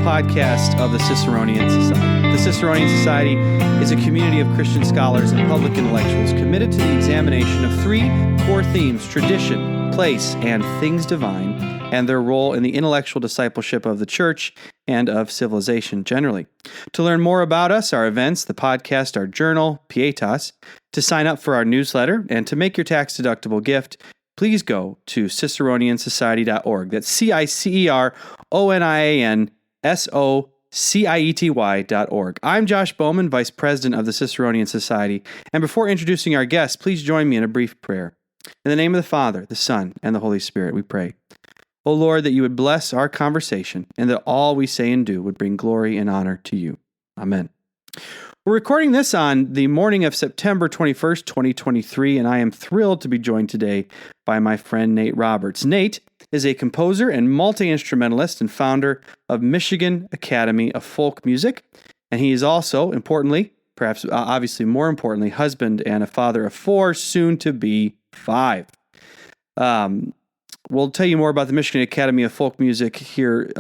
podcast of the Ciceronian Society. The Ciceronian Society is a community of Christian scholars and public intellectuals committed to the examination of three core themes: tradition, place, and things divine, and their role in the intellectual discipleship of the church and of civilization generally. To learn more about us, our events, the podcast, our journal, Pietas, to sign up for our newsletter, and to make your tax-deductible gift, please go to ciceroniansociety.org. That's Ciceroniansociety.org. I'm Josh Bowman, Vice President of the Ciceronian Society, and before introducing our guests, please join me in a brief prayer. In the name of the Father, the Son, and the Holy Spirit, we pray. O Lord, that you would bless our conversation, and that all we say and do would bring glory and honor to you. Amen. We're recording this on the morning of September 21st, 2023, and I am thrilled to be joined today by my friend Nate Roberts. Nate is a composer and multi-instrumentalist and founder of Michigan Academy of Folk Music, and he is also, importantly, perhaps obviously more importantly, husband and a father of four, soon to be five. We'll tell you more about the Michigan Academy of Folk Music here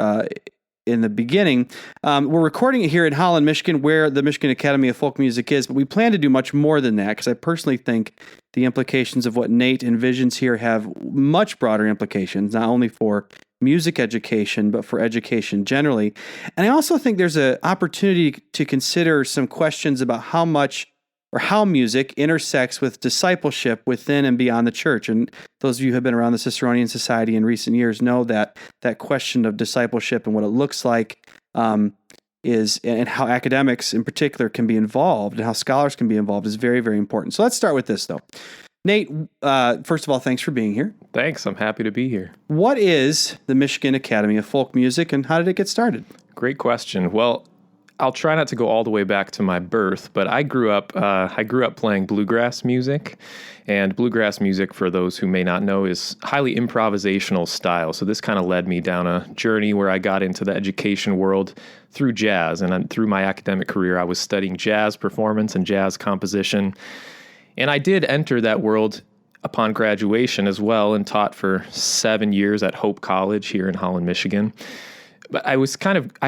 in the beginning. We're recording it here in Holland, Michigan, where the Michigan Academy of Folk Music is, but we plan to do much more than that because I personally think the implications of what Nate envisions here have much broader implications, not only for music education, but for education generally. And I also think there's an opportunity to consider some questions about how much or how music intersects with discipleship within and beyond the church. And those of you who have been around the Ciceronian Society in recent years know that that question of discipleship and what it looks like is, and how academics in particular can be involved and how scholars can be involved is very, very important. So let's start with this, though. Nate, first of all, thanks for being here. Thanks. I'm happy to be here. What is the Michigan Academy of Folk Music, and how did it get started? Great question. Well, I'll try not to go all the way back to my birth, but I grew up playing bluegrass music, and bluegrass music, for those who may not know, is highly improvisational style. So this kind of led me down a journey where I got into the education world through jazz, and through my academic career, I was studying jazz performance and jazz composition, and I did enter that world upon graduation as well, and taught for 7 years at Hope College here in Holland, Michigan. But I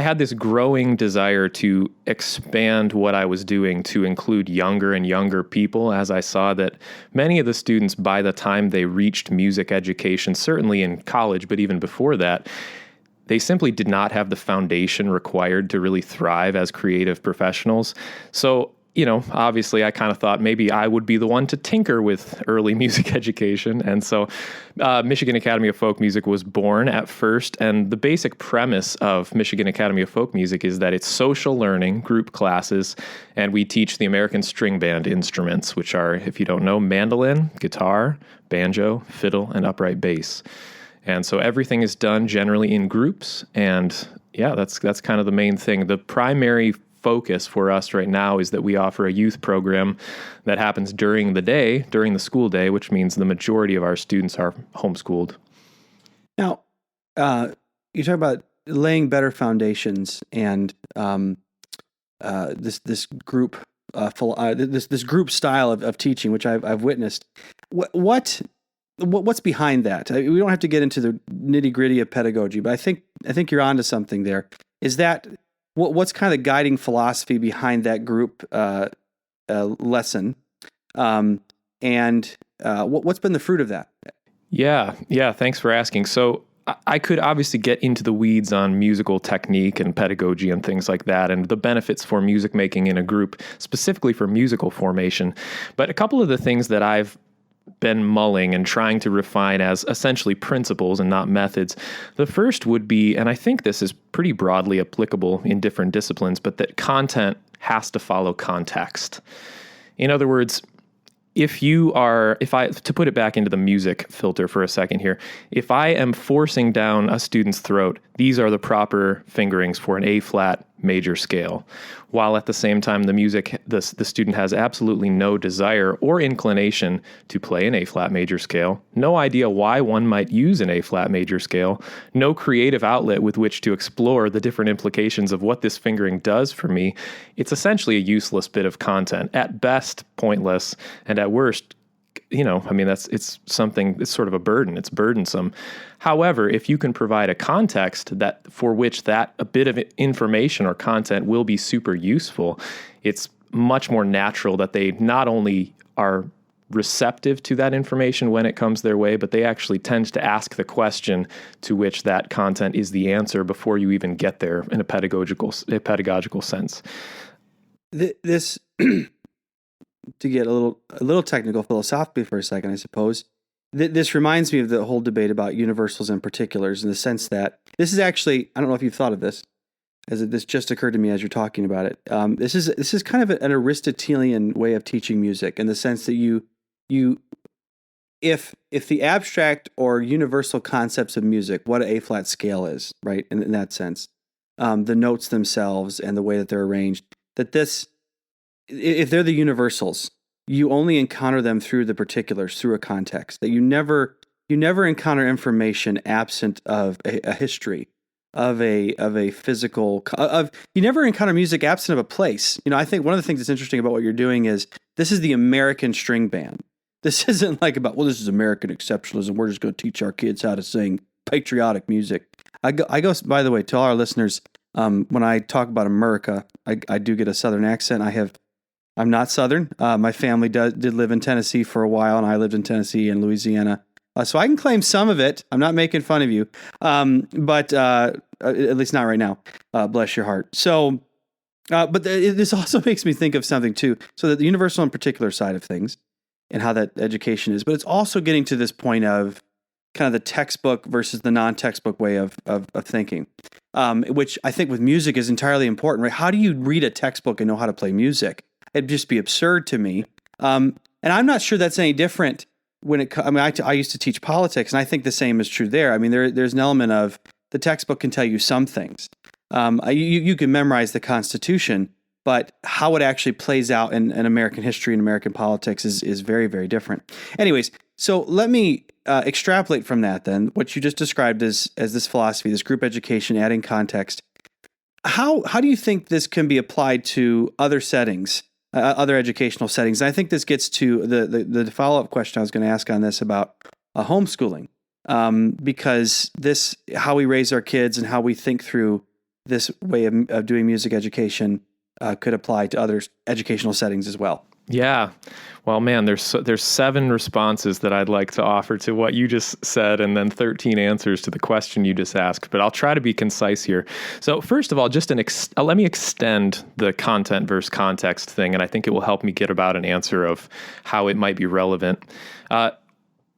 had this growing desire to expand what I was doing to include younger and younger people, as I saw that many of the students, by the time they reached music education, certainly in college, but even before that, they simply did not have the foundation required to really thrive as creative professionals. So, obviously I kind of thought maybe I would be the one to tinker with early music education. And so Michigan Academy of Folk Music was born at first. And the basic premise of Michigan Academy of Folk Music is that it's social learning, group classes, and we teach the American string band instruments, which are, if you don't know, mandolin, guitar, banjo, fiddle, and upright bass. And so everything is done generally in groups. And yeah, that's kind of the main thing. The primary focus for us right now is that we offer a youth program that happens during the school day, which means the majority of our students are homeschooled. Now, you talk about laying better foundations and this group this group style of teaching, which I've witnessed. What's behind that? We don't have to get into the nitty gritty of pedagogy, but I think you're onto something there. Is that what's kind of the guiding philosophy behind that group lesson? And what's been the fruit of that? Yeah. Thanks for asking. So I could obviously get into the weeds on musical technique and pedagogy and things like that, and the benefits for music making in a group, specifically for musical formation. But a couple of the things that I've been mulling and trying to refine as essentially principles and not methods. The first would be, and I think this is pretty broadly applicable in different disciplines, but that content has to follow context. In other words, to put it back into the music filter for a second here, if I am forcing down a student's throat, these are the proper fingerings for an A-flat major scale, while at the same time the student has absolutely no desire or inclination to play an A-flat major scale, no idea why one might use an A-flat major scale, no creative outlet with which to explore the different implications of what this fingering does for me, it's essentially a useless bit of content, at best pointless, and at worst it's something, it's sort of a burden. It's burdensome. However, if you can provide a context that for which that a bit of information or content will be super useful, it's much more natural that they not only are receptive to that information when it comes their way, but they actually tend to ask the question to which that content is the answer before you even get there in a pedagogical sense. This to get a little technical philosophically for a second, I suppose, this reminds me of the whole debate about universals and particulars, in the sense that this is actually, I don't know if you've thought of this, this just occurred to me as you're talking about it. This is kind of an Aristotelian way of teaching music, in the sense that if the abstract or universal concepts of music, what an A-flat scale is, right, in that sense, the notes themselves and the way that they're arranged, if they're the universals, you only encounter them through the particulars, through a context. That you never encounter information absent of a history, of a physical, you never encounter music absent of a place. I think one of the things that's interesting about what you're doing is this is the American string band. This isn't like about, this is American exceptionalism. We're just going to teach our kids how to sing patriotic music. I go, by the way, to all our listeners, when I talk about America, I do get a Southern accent. I'm not Southern. My family did live in Tennessee for a while, and I lived in Tennessee and Louisiana. So I can claim some of it. I'm not making fun of you, but at least not right now. Bless your heart. So, but this also makes me think of something too. So that the universal and particular side of things, and how that education is, but it's also getting to this point of kind of the textbook versus the non-textbook way of thinking, which I think with music is entirely important, right? How do you read a textbook and know how to play music? It'd just be absurd to me. And I'm not sure that's any different when I used to teach politics, and I think the same is true there. I mean, there's an element of the textbook can tell you some things. You can memorize the Constitution, but how it actually plays out in American history and American politics is very, very different. Anyways, so let me extrapolate from that then, what you just described as this philosophy, this group education, adding context. How do you think this can be applied to other settings, other educational settings? And I think this gets to the follow-up question I was going to ask on this about homeschooling, because how we raise our kids and how we think through this way of doing music education could apply to other educational settings as well. Yeah. Well, man, there's 7 responses that I'd like to offer to what you just said, and then 13 answers to the question you just asked, but I'll try to be concise here. So first of all, just let me extend the content versus context thing, and I think it will help me get about an answer of how it might be relevant.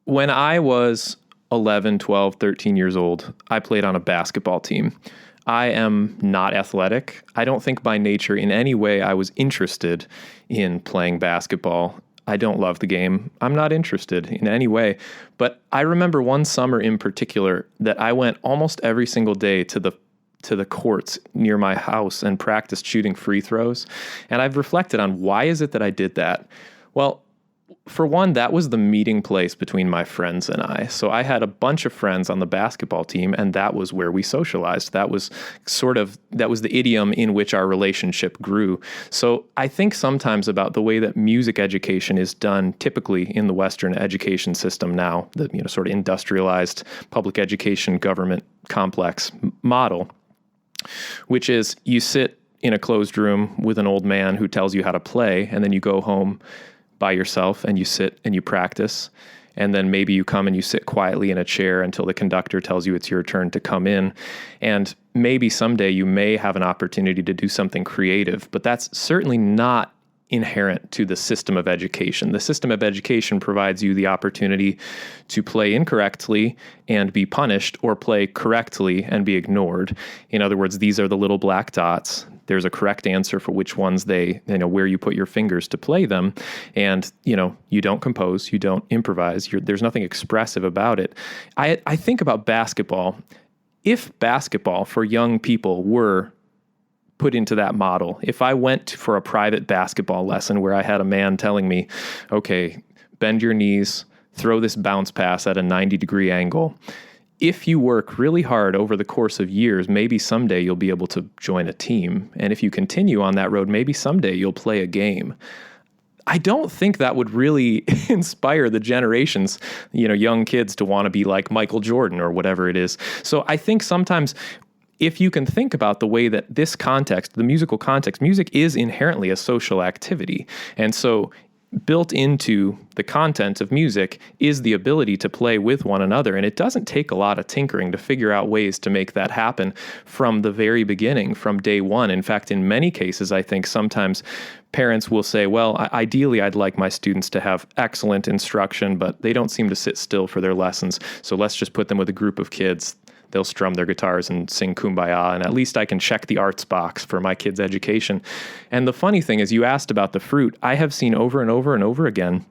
When I was 11, 12, 13 years old, I played on a basketball team. I am not athletic. I don't think by nature in any way I was interested in playing basketball. I don't love the game. I'm not interested in any way. But I remember one summer in particular that I went almost every single day to the courts near my house and practiced shooting free throws. And I've reflected on why is it that I did that? Well, for one, that was the meeting place between my friends and I. So I had a bunch of friends on the basketball team, and that was where we socialized. That was the idiom in which our relationship grew. So I think sometimes about the way that music education is done typically in the Western education system now, the sort of industrialized public education government complex model, which is you sit in a closed room with an old man who tells you how to play, and then you go home by yourself and you sit and you practice. And then maybe you come and you sit quietly in a chair until the conductor tells you it's your turn to come in. And maybe someday you may have an opportunity to do something creative, but that's certainly not inherent to the system of education. The system of education provides you the opportunity to play incorrectly and be punished, or play correctly and be ignored. In other words, these are the little black dots. There's a correct answer for which ones where you put your fingers to play them. And, you don't compose, you don't improvise. There's nothing expressive about it. I think about basketball. If basketball for young people were put into that model, if I went for a private basketball lesson where I had a man telling me, okay, bend your knees, throw this bounce pass at a 90-degree angle. If you work really hard over the course of years, maybe someday you'll be able to join a team. And if you continue on that road, maybe someday you'll play a game. I don't think that would really inspire the generations, young kids to want to be like Michael Jordan or whatever it is. So I think sometimes if you can think about the way that this context, the musical context, music is inherently a social activity. And so built into the content of music is the ability to play with one another. And it doesn't take a lot of tinkering to figure out ways to make that happen from the very beginning, from day one. In fact, in many cases, I think sometimes parents will say, well, ideally, I'd like my students to have excellent instruction, but they don't seem to sit still for their lessons. So let's just put them with a group of kids. They'll strum their guitars and sing Kumbaya, and at least I can check the arts box for my kids' education. And the funny thing is, you asked about the fruit. I have seen over and over and over again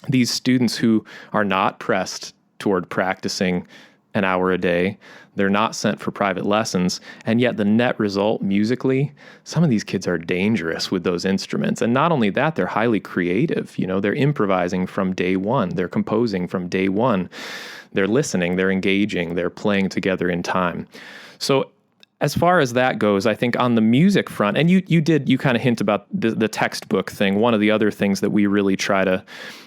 these students who are not pressed toward practicing an hour a day. They're not sent for private lessons. And yet the net result musically, some of these kids are dangerous with those instruments. And not only that, they're highly creative. They're improvising from day one. They're composing from day one. They're listening, they're engaging, they're playing together in time. So as far as that goes, I think on the music front, and you kind of hint about the textbook thing. One of the other things that we really try to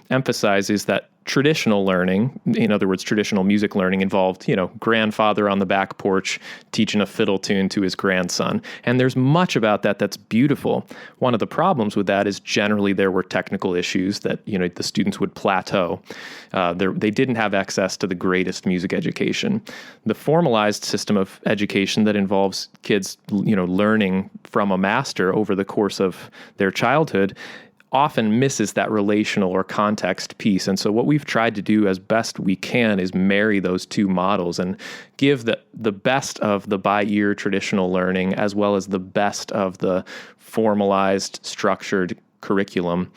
emphasize is that traditional learning, in other words, traditional music learning involved, grandfather on the back porch teaching a fiddle tune to his grandson. And there's much about that that's beautiful. One of the problems with that is generally there were technical issues that, the students would plateau. They didn't have access to the greatest music education. The formalized system of education that involves kids, learning from a master over the course of their childhood often misses that relational or context piece. And so what we've tried to do as best we can is marry those two models and give the best of the by-ear traditional learning as well as the best of the formalized, structured curriculum.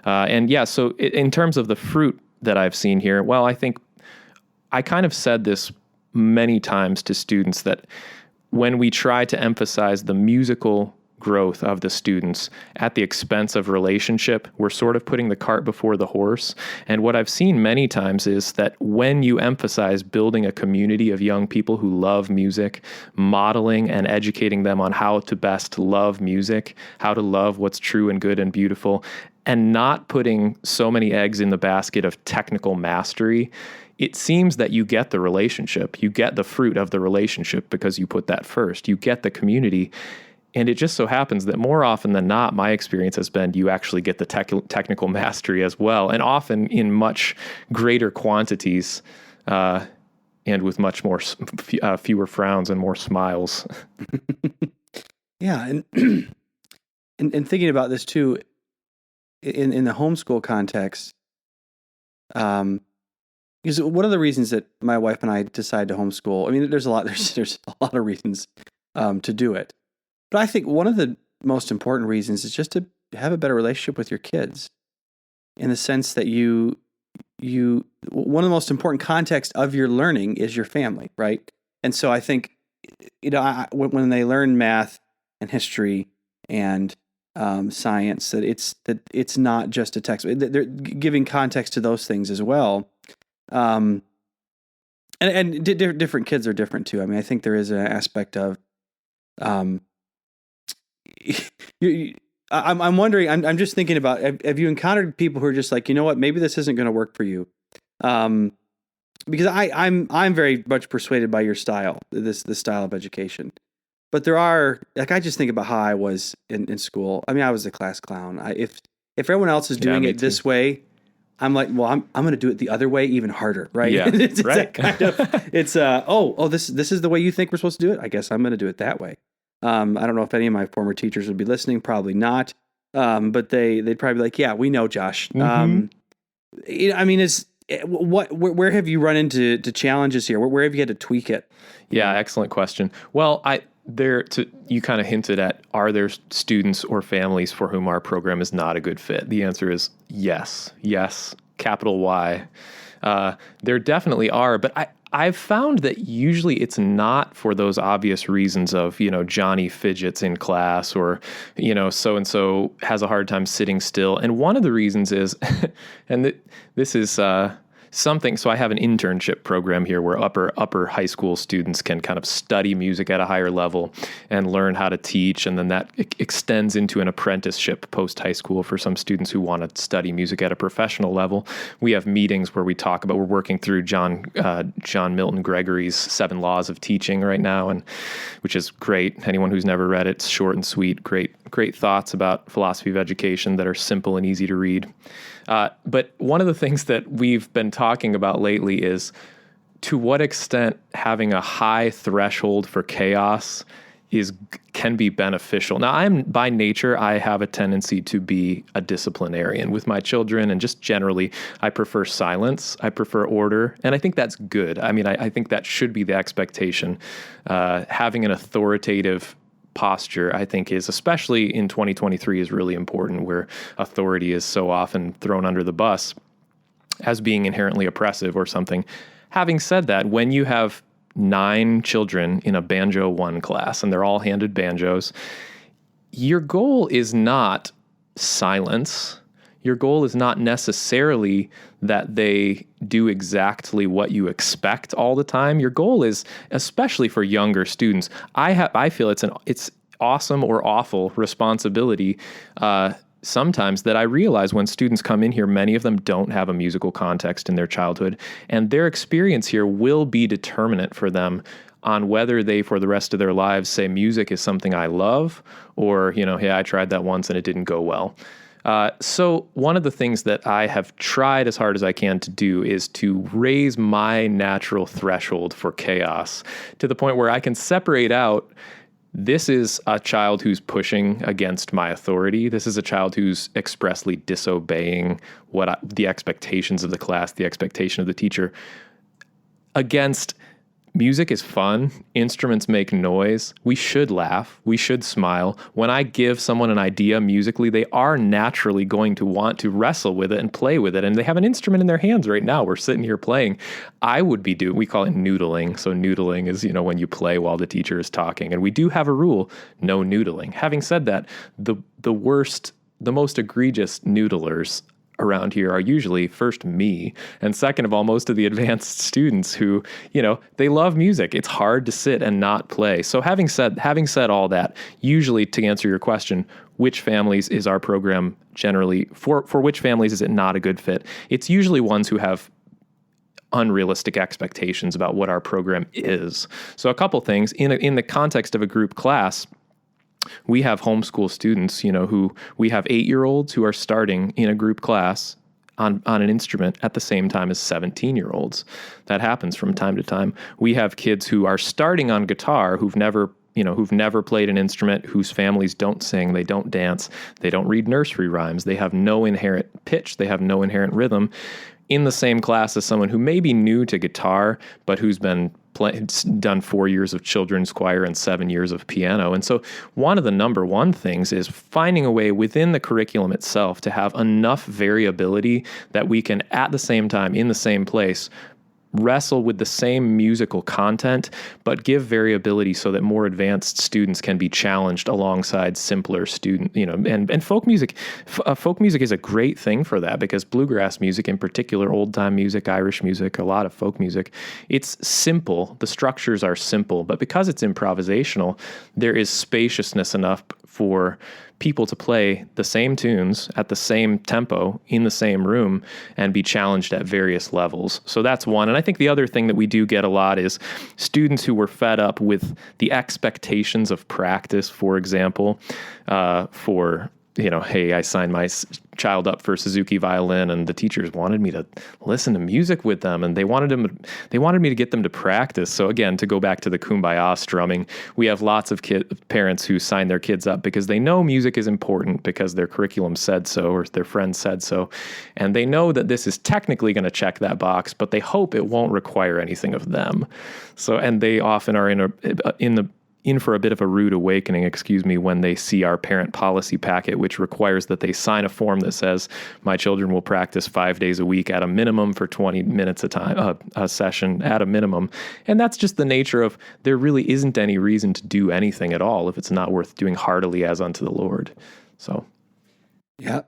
So in terms of the fruit that I've seen here, well, I think I kind of said this many times to students that when we try to emphasize the musical growth of the students at the expense of relationship, we're sort of putting the cart before the horse. And what I've seen many times is that when you emphasize building a community of young people who love music, modeling and educating them on how to best love music, how to love what's true and good and beautiful, and not putting so many eggs in the basket of technical mastery, it seems that you get the relationship, you get the fruit of the relationship because you put that first, you get the community. And it just so happens that more often than not, my experience has been you actually get the technical mastery as well, and often in much greater quantities and with much more fewer frowns and more smiles. Yeah, and thinking about this too, in the homeschool context, because one of the reasons that my wife and I decided to homeschool, I mean, there's a lot of reasons to do it. But I think one of the most important reasons is just to have a better relationship with your kids, in the sense that one of the most important contexts of your learning is your family, right? And so I think, when they learn math and history and science, that it's not just a text. They're giving context to those things as well. And different kids are different too. I mean, I think there is an aspect of I'm wondering. I'm just thinking about. Have you encountered people who are just like, you know what? Maybe this isn't going to work for you, because I'm very much persuaded by your style, this style of education. But there are, like, I just think about how I was in school. I mean, I was the class clown. If everyone else is doing it this way, I'm like, well, I'm going to do it the other way, even harder, right? Yeah, it's right. That kind of. It's this is the way you think we're supposed to do it. I guess I'm going to do it that way. I don't know if any of my former teachers would be listening. Probably not. But they'd probably be like, yeah, we know, Josh. Mm-hmm. I mean, where have you run into challenges here? Where have you had to tweak it? Yeah, excellent question. Well, you kind of hinted at, are there students or families for whom our program is not a good fit? The answer is yes, capital Y. There definitely are, but I've found that usually it's not for those obvious reasons of, Johnny fidgets in class, or, so-and-so has a hard time sitting still. And one of the reasons is, and this is something. So I have an internship program here where upper high school students can kind of study music at a higher level and learn how to teach. And then that extends into an apprenticeship post high school for some students who want to study music at a professional level. We have meetings where we talk about, we're working through John Milton Gregory's 7 Laws of Teaching right now, and which is great. Anyone who's never read it, it's short and sweet, great thoughts about philosophy of education that are simple and easy to read. But one of the things that we've been talking about lately is to what extent having a high threshold for chaos can be beneficial. Now, by nature, I have a tendency to be a disciplinarian with my children, and just generally, I prefer silence, I prefer order, and I think that's good. I mean, I think that should be the expectation. Having an authoritative posture, I think, is, especially in 2023, is really important, where authority is so often thrown under the bus as being inherently oppressive or something. Having said that, when you have 9 children in a banjo 1 class and they're all handed banjos, your goal is not silence. Your goal is not necessarily that they do exactly what you expect all the time. Your goal is, especially for younger students, I feel it's awesome or awful responsibility sometimes that I realize when students come in here, many of them don't have a musical context in their childhood, and their experience here will be determinant for them on whether they, for the rest of their lives, say music is something I love, or, hey, I tried that once and it didn't go well. So one of the things that I have tried as hard as I can to do is to raise my natural threshold for chaos to the point where I can separate out, this is a child who's pushing against my authority. This is a child who's expressly disobeying the expectations of the class, the expectation of the teacher, against music is fun. Instruments make noise. We should laugh. We should smile. When I give someone an idea musically, they are naturally going to want to wrestle with it and play with it. And they have an instrument in their hands right now. We're sitting here playing. We call it noodling. So noodling is, when you play while the teacher is talking. And we do have a rule, no noodling. Having said that, the most egregious noodlers around here are usually, first, me, and second of all, most of the advanced students who, they love music. It's hard to sit and not play. So having said all that, usually, to answer your question, which families is our program generally, for which families is it not a good fit? It's usually ones who have unrealistic expectations about what our program is. So a couple things, in the context of a group class, we have homeschool students, who we have 8-year-olds who are starting in a group class on an instrument at the same time as 17-year-olds. That happens from time to time. We have kids who are starting on guitar who've never played an instrument, whose families don't sing, they don't dance, they don't read nursery rhymes, they have no inherent pitch, they have no inherent rhythm, in the same class as someone who may be new to guitar, but who's been done 4 years of children's choir and 7 years of piano. And so one of the number one things is finding a way within the curriculum itself to have enough variability that we can, at the same time, in the same place, wrestle with the same musical content, but give variability so that more advanced students can be challenged alongside simpler and folk music. Folk music is a great thing for that, because bluegrass music in particular, old time music, Irish music, a lot of folk music, it's simple. The structures are simple, but because it's improvisational, there is spaciousness enough for people to play the same tunes at the same tempo in the same room and be challenged at various levels. So that's one. And I think the other thing that we do get a lot is students who were fed up with the expectations of practice, for example, hey, I signed my child up for Suzuki violin, and the teachers wanted me to listen to music with them, and they wanted me to get them to practice. So again, to go back to the kumbaya strumming, we have lots of parents who sign their kids up because they know music is important, because their curriculum said so, or their friends said so, and they know that this is technically going to check that box, but they hope it won't require anything of them. So, and they often are in for a bit of a rude awakening, when they see our parent policy packet, which requires that they sign a form that says, my children will practice 5 days a week at a minimum for 20 minutes a session at a minimum. And that's just the nature of, there really isn't any reason to do anything at all if it's not worth doing heartily as unto the Lord. So. Yeah.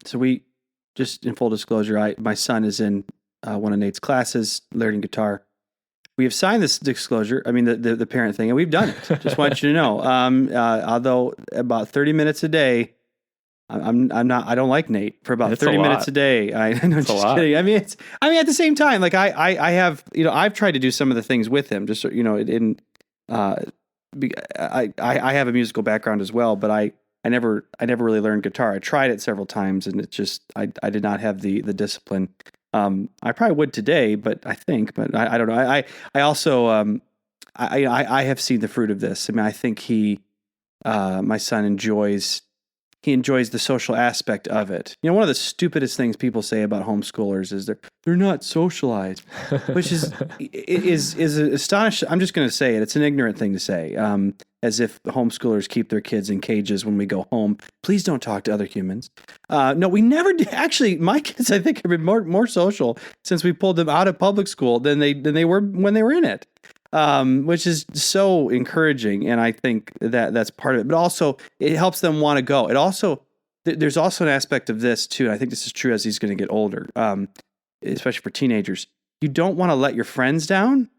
So we, just in full disclosure, my son is in one of Nate's classes, learning guitar. We have signed this disclosure. I mean, the parent thing, and we've done it. Just want you to know. Although about 30 minutes a day, I'm not. I don't like Nate for about 30 minutes a day. I'm just kidding. I mean, at the same time, like I have, I've tried to do some of the things with him. Just I have a musical background as well, but I never really learned guitar. I tried it several times, and it just I did not have the discipline. I probably would today, but I don't know. I also I have seen the fruit of this. I mean, I think my son enjoys the social aspect of it. One of the stupidest things people say about homeschoolers is they're not socialized, which is astonishing. I'm just going to say it. It's an ignorant thing to say. As if homeschoolers keep their kids in cages when we go home. Please don't talk to other humans. No, we never did. Actually, my kids, I think, have been more social since we pulled them out of public school than they were when they were in it, which is so encouraging. And I think that's part of it. But also, it helps them want to go. It also there's also an aspect of this too. And I think this is true as he's going to get older, especially for teenagers. You don't want to let your friends down.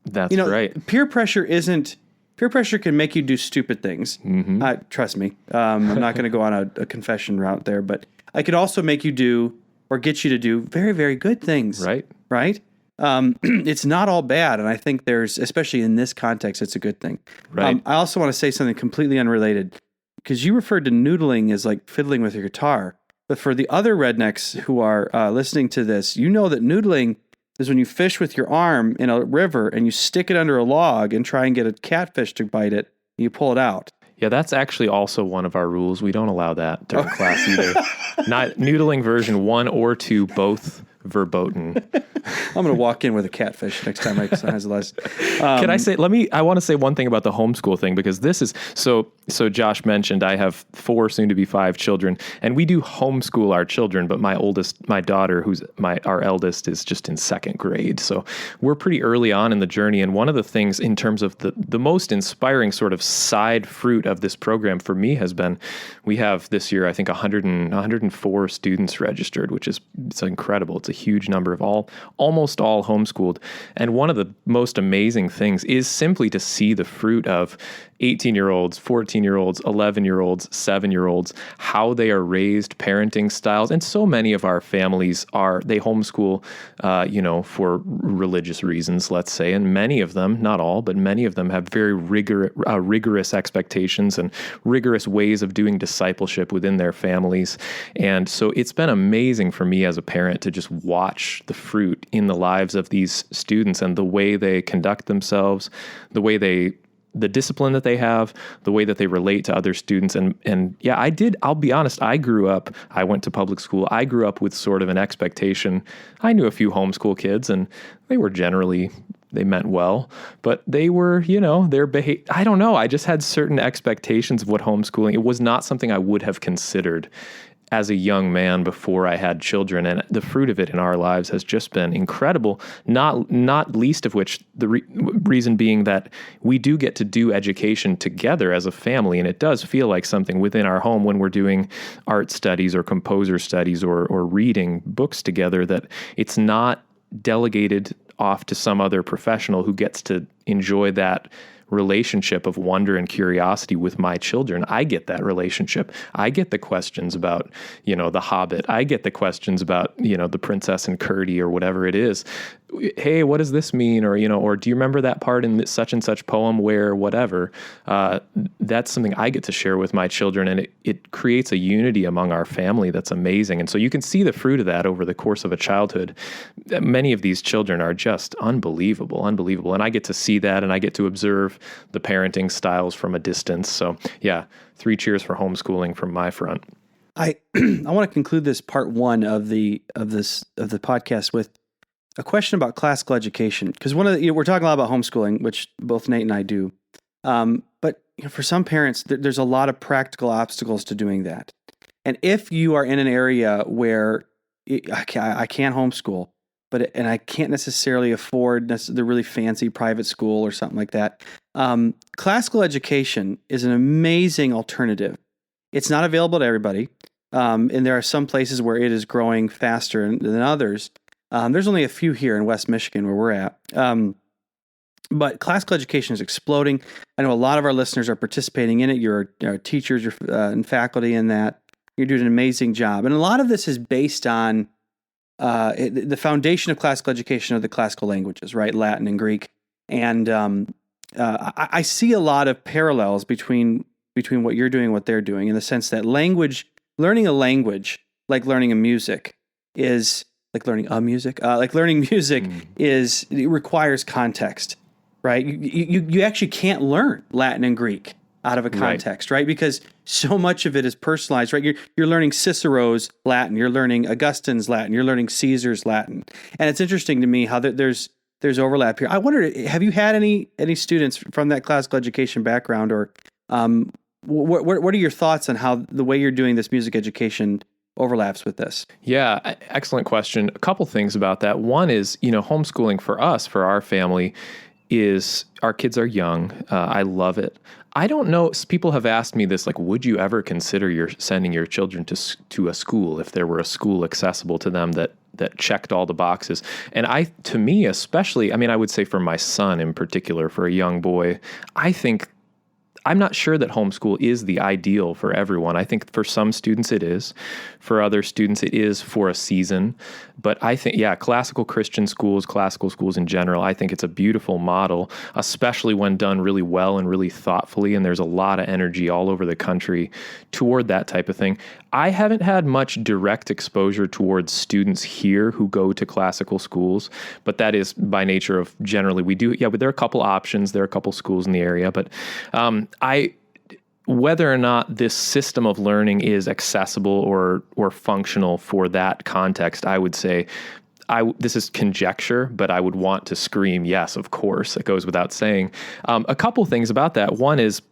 That's right. Peer pressure can make you do stupid things. Mm-hmm. Trust me. I'm not going to go on a confession route there, but I could also make you do or get you to do very, very good things. Right. Right. It's not all bad. And I think especially in this context, it's a good thing. Right. I also want to say something completely unrelated because you referred to noodling as like fiddling with your guitar. But for the other rednecks who are listening to this, that noodling is when you fish with your arm in a river and you stick it under a log and try and get a catfish to bite it, and you pull it out. Yeah, that's actually also one of our rules. We don't allow that during class either. Not noodling version 1 or 2, both verboten. I'm going to walk in with a catfish next time my son has a lesson. Can I say, I want to say one thing about the homeschool thing, because this is, so Josh mentioned I have 4, soon to be 5 children, and we do homeschool our children, but my daughter, who's our eldest, is just in 2nd grade. So we're pretty early on in the journey. And one of the things in terms of the most inspiring sort of side fruit of this program for me has been, we have this year, I think 104 students registered, it's incredible. It's a huge number of almost all homeschooled. And one of the most amazing things is simply to see the fruit of 18-year-olds, 14-year-olds, 11-year-olds, 7-year-olds, how they are raised, parenting styles. And so many of our families they homeschool, for religious reasons, let's say. And many of them, not all, but many of them have very rigorous expectations and rigorous ways of doing discipleship within their families. And so it's been amazing for me as a parent to just watch the fruit in the lives of these students and the way they conduct themselves, the discipline that they have, the way that they relate to other students. And yeah, I'll be honest, I went to public school. I grew up with sort of an expectation. I knew a few homeschool kids and they meant well, but they were, I don't know. I just had certain expectations of what homeschooling, it was not something I would have considered as a young man before I had children. And the fruit of it in our lives has just been incredible, not least of which the reason being that we do get to do education together as a family. And it does feel like something within our home when we're doing art studies or composer studies or reading books together, that it's not delegated off to some other professional who gets to enjoy that relationship of wonder and curiosity with my children. I get that relationship. I get the questions about, The Hobbit. I get the questions about, the Princess and Curdie or whatever it is. Hey, what does this mean? Or, or do you remember that part in such and such poem where whatever? That's something I get to share with my children, and it creates a unity among our family that's amazing. And so you can see the fruit of that over the course of a childhood. Many of these children are just unbelievable. And I get to see that, and I get to observe the parenting styles from a distance. So yeah, 3 cheers for homeschooling from my front. I want to conclude this part 1 of the podcast with a question about classical education, because we're talking a lot about homeschooling, which both Nate and I do. But for some parents, there's a lot of practical obstacles to doing that. And if you are in an area where I can't homeschool, and I can't necessarily afford the really fancy private school or something like that, classical education is an amazing alternative. It's not available to everybody, and there are some places where it is growing faster than others. There's only a few here in West Michigan where we're at. But classical education is exploding. I know a lot of our listeners are participating in it. You're teachers and faculty in that. You're doing an amazing job. And a lot of this is based on the foundation of classical education are the classical languages, right? Latin and Greek. And I see a lot of parallels between what you're doing and what they're doing, in the sense that learning a language, like learning a music, is like learning music. It requires context, right? You actually can't learn Latin and Greek out of a context, right? Because so much of it is personalized, right? You're learning Cicero's Latin, you're learning Augustine's Latin, you're learning Caesar's Latin, and it's interesting to me how there's overlap here. I wondered, have you had any students from that classical education background, or what are your thoughts on how the way you're doing this music education overlaps with this? Yeah, excellent question. A couple things about that. One is, homeschooling for us, for our family, is our kids are young. I love it. I don't know. People have asked me this, like, would you ever consider sending your children to a school if there were a school accessible to them that checked all the boxes? And to me, especially, I would say for my son in particular, for a young boy, I'm not sure that homeschool is the ideal for everyone. I think for some students it is. For other students it is for a season. But I think, classical Christian schools, classical schools in general, I think it's a beautiful model, especially when done really well and really thoughtfully. And there's a lot of energy all over the country toward that type of thing. I haven't had much direct exposure towards students here who go to classical schools, but that is by nature of generally we do. Yeah, but there are a couple options. There are a couple schools in the area, but whether or not this system of learning is accessible or functional for that context, I would say, this is conjecture, but I would want to scream, yes, of course. It goes without saying. A couple things about that. One is,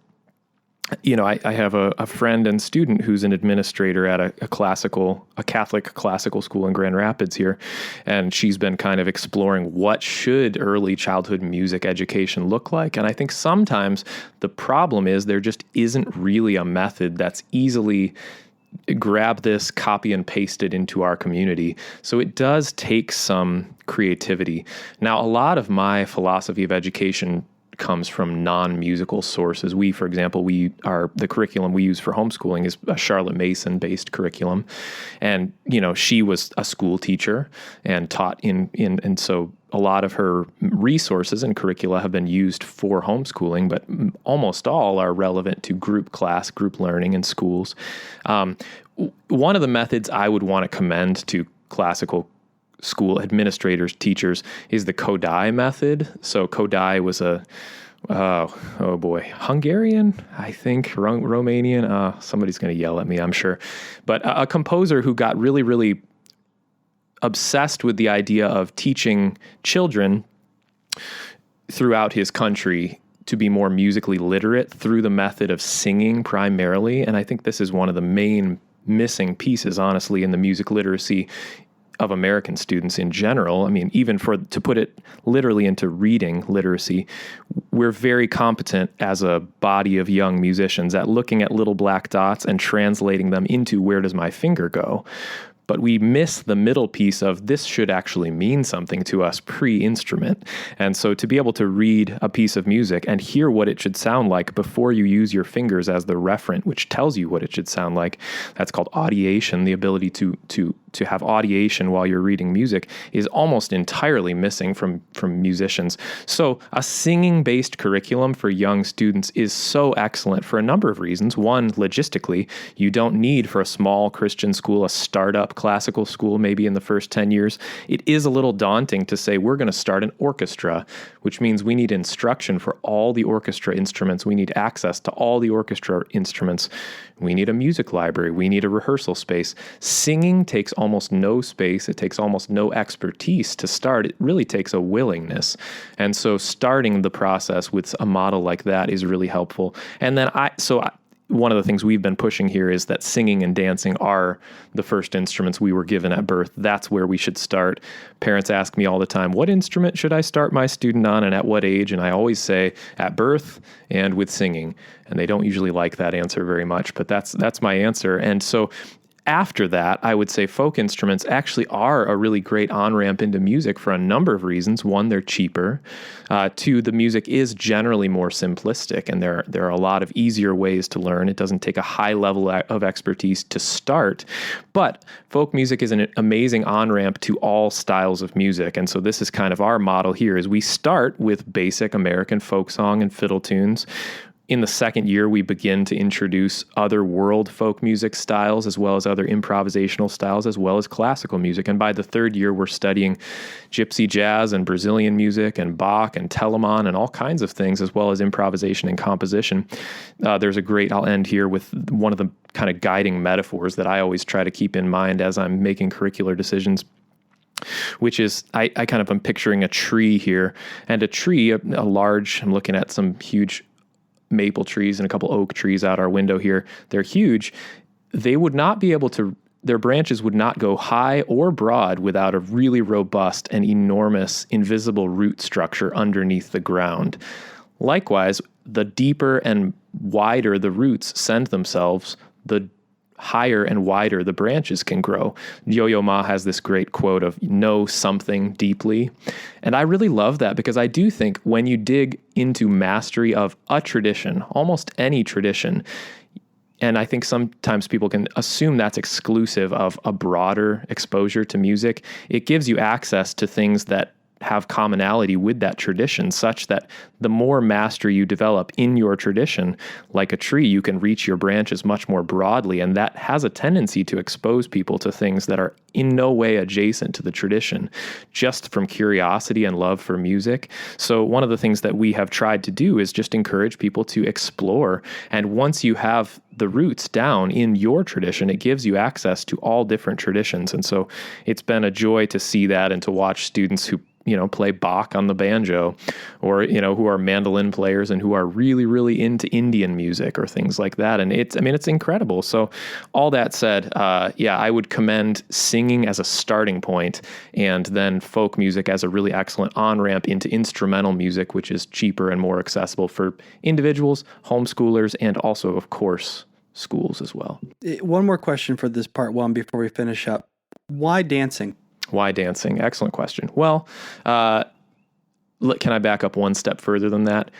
I have a friend and student who's an administrator at a Catholic classical school in Grand Rapids here. And she's been kind of exploring what should early childhood music education look like. And I think sometimes the problem is there just isn't really a method that's easily grab this, copy and paste it into our community. So it does take some creativity. Now, a lot of my philosophy of education comes from non-musical sources. For example, the curriculum we use for homeschooling is a Charlotte Mason-based curriculum. And, she was a school teacher and taught and so a lot of her resources and curricula have been used for homeschooling, but almost all are relevant to group learning in schools. One of the methods I would want to commend to classical school administrators, teachers, is the Kodai method. So Kodai was Hungarian, I think, Romanian. Somebody's going to yell at me, I'm sure. But a composer who got really, really obsessed with the idea of teaching children throughout his country to be more musically literate through the method of singing primarily. And I think this is one of the main missing pieces, honestly, in the music literacy of American students in general. Even to put it literally into reading literacy, we're very competent as a body of young musicians at looking at little black dots and translating them into where does my finger go. But we miss the middle piece of this should actually mean something to us pre-instrument. And so to be able to read a piece of music and hear what it should sound like before you use your fingers as the referent, which tells you what it should sound like, that's called audiation. The ability to have audiation while you're reading music is almost entirely missing from musicians. So a singing-based curriculum for young students is so excellent for a number of reasons. One, logistically, you don't need for a small Christian school, a startup classical school, maybe in the first 10 years. It is a little daunting to say we're going to start an orchestra, which means we need instruction for all the orchestra instruments. We need access to all the orchestra instruments. We need a music library. We need a rehearsal space. Singing takes almost no space. It takes almost no expertise to start. It really takes a willingness. And so starting the process with a model like that is really helpful. And then one of the things we've been pushing here is that singing and dancing are the first instruments we were given at birth. That's where we should start. Parents ask me all the time, what instrument should I start my student on and at what age? And I always say at birth and with singing. And they don't usually like that answer very much, but that's my answer. And so after that, I would say folk instruments actually are a really great on-ramp into music for a number of reasons. One, they're cheaper. Two, the music is generally more simplistic, and there are a lot of easier ways to learn. It doesn't take a high level of expertise to start, but folk music is an amazing on-ramp to all styles of music. And so this is kind of our model here, is we start with basic American folk song and fiddle tunes. In the second year, we begin to introduce other world folk music styles, as well as other improvisational styles, as well as classical music. And by the third year, we're studying gypsy jazz and Brazilian music and Bach and Telemann and all kinds of things, as well as improvisation and composition. I'll end here with one of the kind of guiding metaphors that I always try to keep in mind as I'm making curricular decisions, which is, I'm picturing a tree here, and a tree, I'm looking at some huge maple trees and a couple oak trees out our window here. They're huge. They would not be able to, their branches would not go high or broad without a really robust and enormous invisible root structure underneath the ground. Likewise, the deeper and wider the roots send themselves, the higher and wider the branches can grow. Yo-Yo Ma has this great quote of know something deeply. And I really love that, because I do think when you dig into mastery of a tradition, almost any tradition, and I think sometimes people can assume that's exclusive of a broader exposure to music, it gives you access to things that have commonality with that tradition, such that the more mastery you develop in your tradition, like a tree, you can reach your branches much more broadly. And that has a tendency to expose people to things that are in no way adjacent to the tradition, just from curiosity and love for music. So one of the things that we have tried to do is just encourage people to explore. And once you have the roots down in your tradition, it gives you access to all different traditions. And so it's been a joy to see that and to watch students who play Bach on the banjo, or, who are mandolin players and who are really, really into Indian music or things like that. And it's incredible. So all that said, I would commend singing as a starting point, and then folk music as a really excellent on-ramp into instrumental music, which is cheaper and more accessible for individuals, homeschoolers, and also, of course, schools as well. One more question for this part one before we finish up. Why dancing? Why dancing? Excellent question. Well, can I back up one step further than that?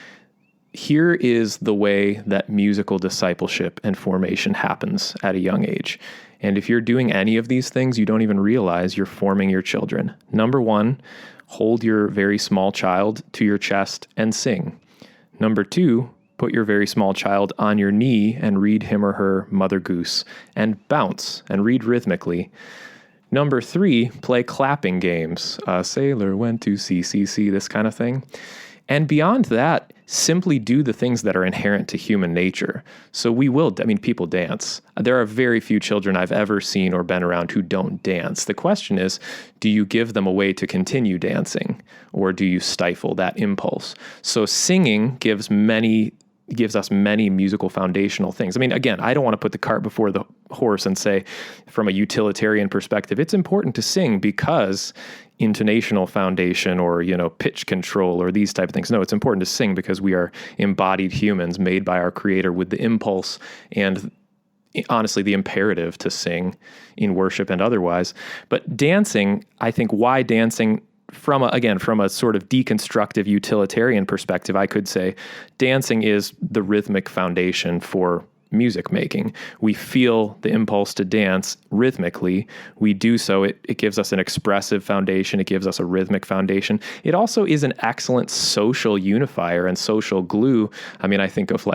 Here is the way that musical discipleship and formation happens at a young age. And if you're doing any of these things, you don't even realize you're forming your children. Number one, hold your very small child to your chest and sing. Number two, put your very small child on your knee and read him or her Mother Goose, and bounce and read rhythmically. Number three, play clapping games. Sailor went to sea, this kind of thing. And beyond that, simply do the things that are inherent to human nature. So people dance. There are very few children I've ever seen or been around who don't dance. The question is, do you give them a way to continue dancing, or do you stifle that impulse? So singing gives us many musical foundational things. Again, I don't want to put the cart before the horse and say, from a utilitarian perspective, it's important to sing because intonational foundation or, pitch control or these type of things. No, it's important to sing because we are embodied humans made by our Creator with the impulse and honestly the imperative to sing in worship and otherwise. But dancing, I think, why dancing? From a sort of deconstructive utilitarian perspective, I could say dancing is the rhythmic foundation for music making. We feel the impulse to dance rhythmically. We do so. It gives us an expressive foundation. It gives us a rhythmic foundation. It also is an excellent social unifier and social glue. I think of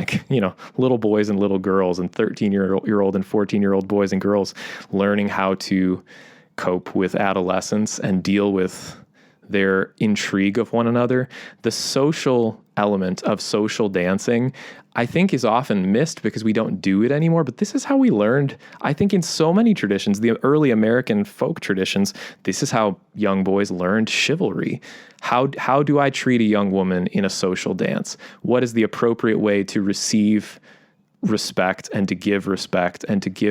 little boys and little girls and 13-year-old and 14-year-old boys and girls learning how to cope with adolescence and deal with their intrigue of one another. The social element of social dancing, I think, is often missed because we don't do it anymore. But this is how we learned, I think, in so many traditions, the early American folk traditions, this is how young boys learned chivalry. How do I treat a young woman in a social dance? What is the appropriate way to receive respect and to give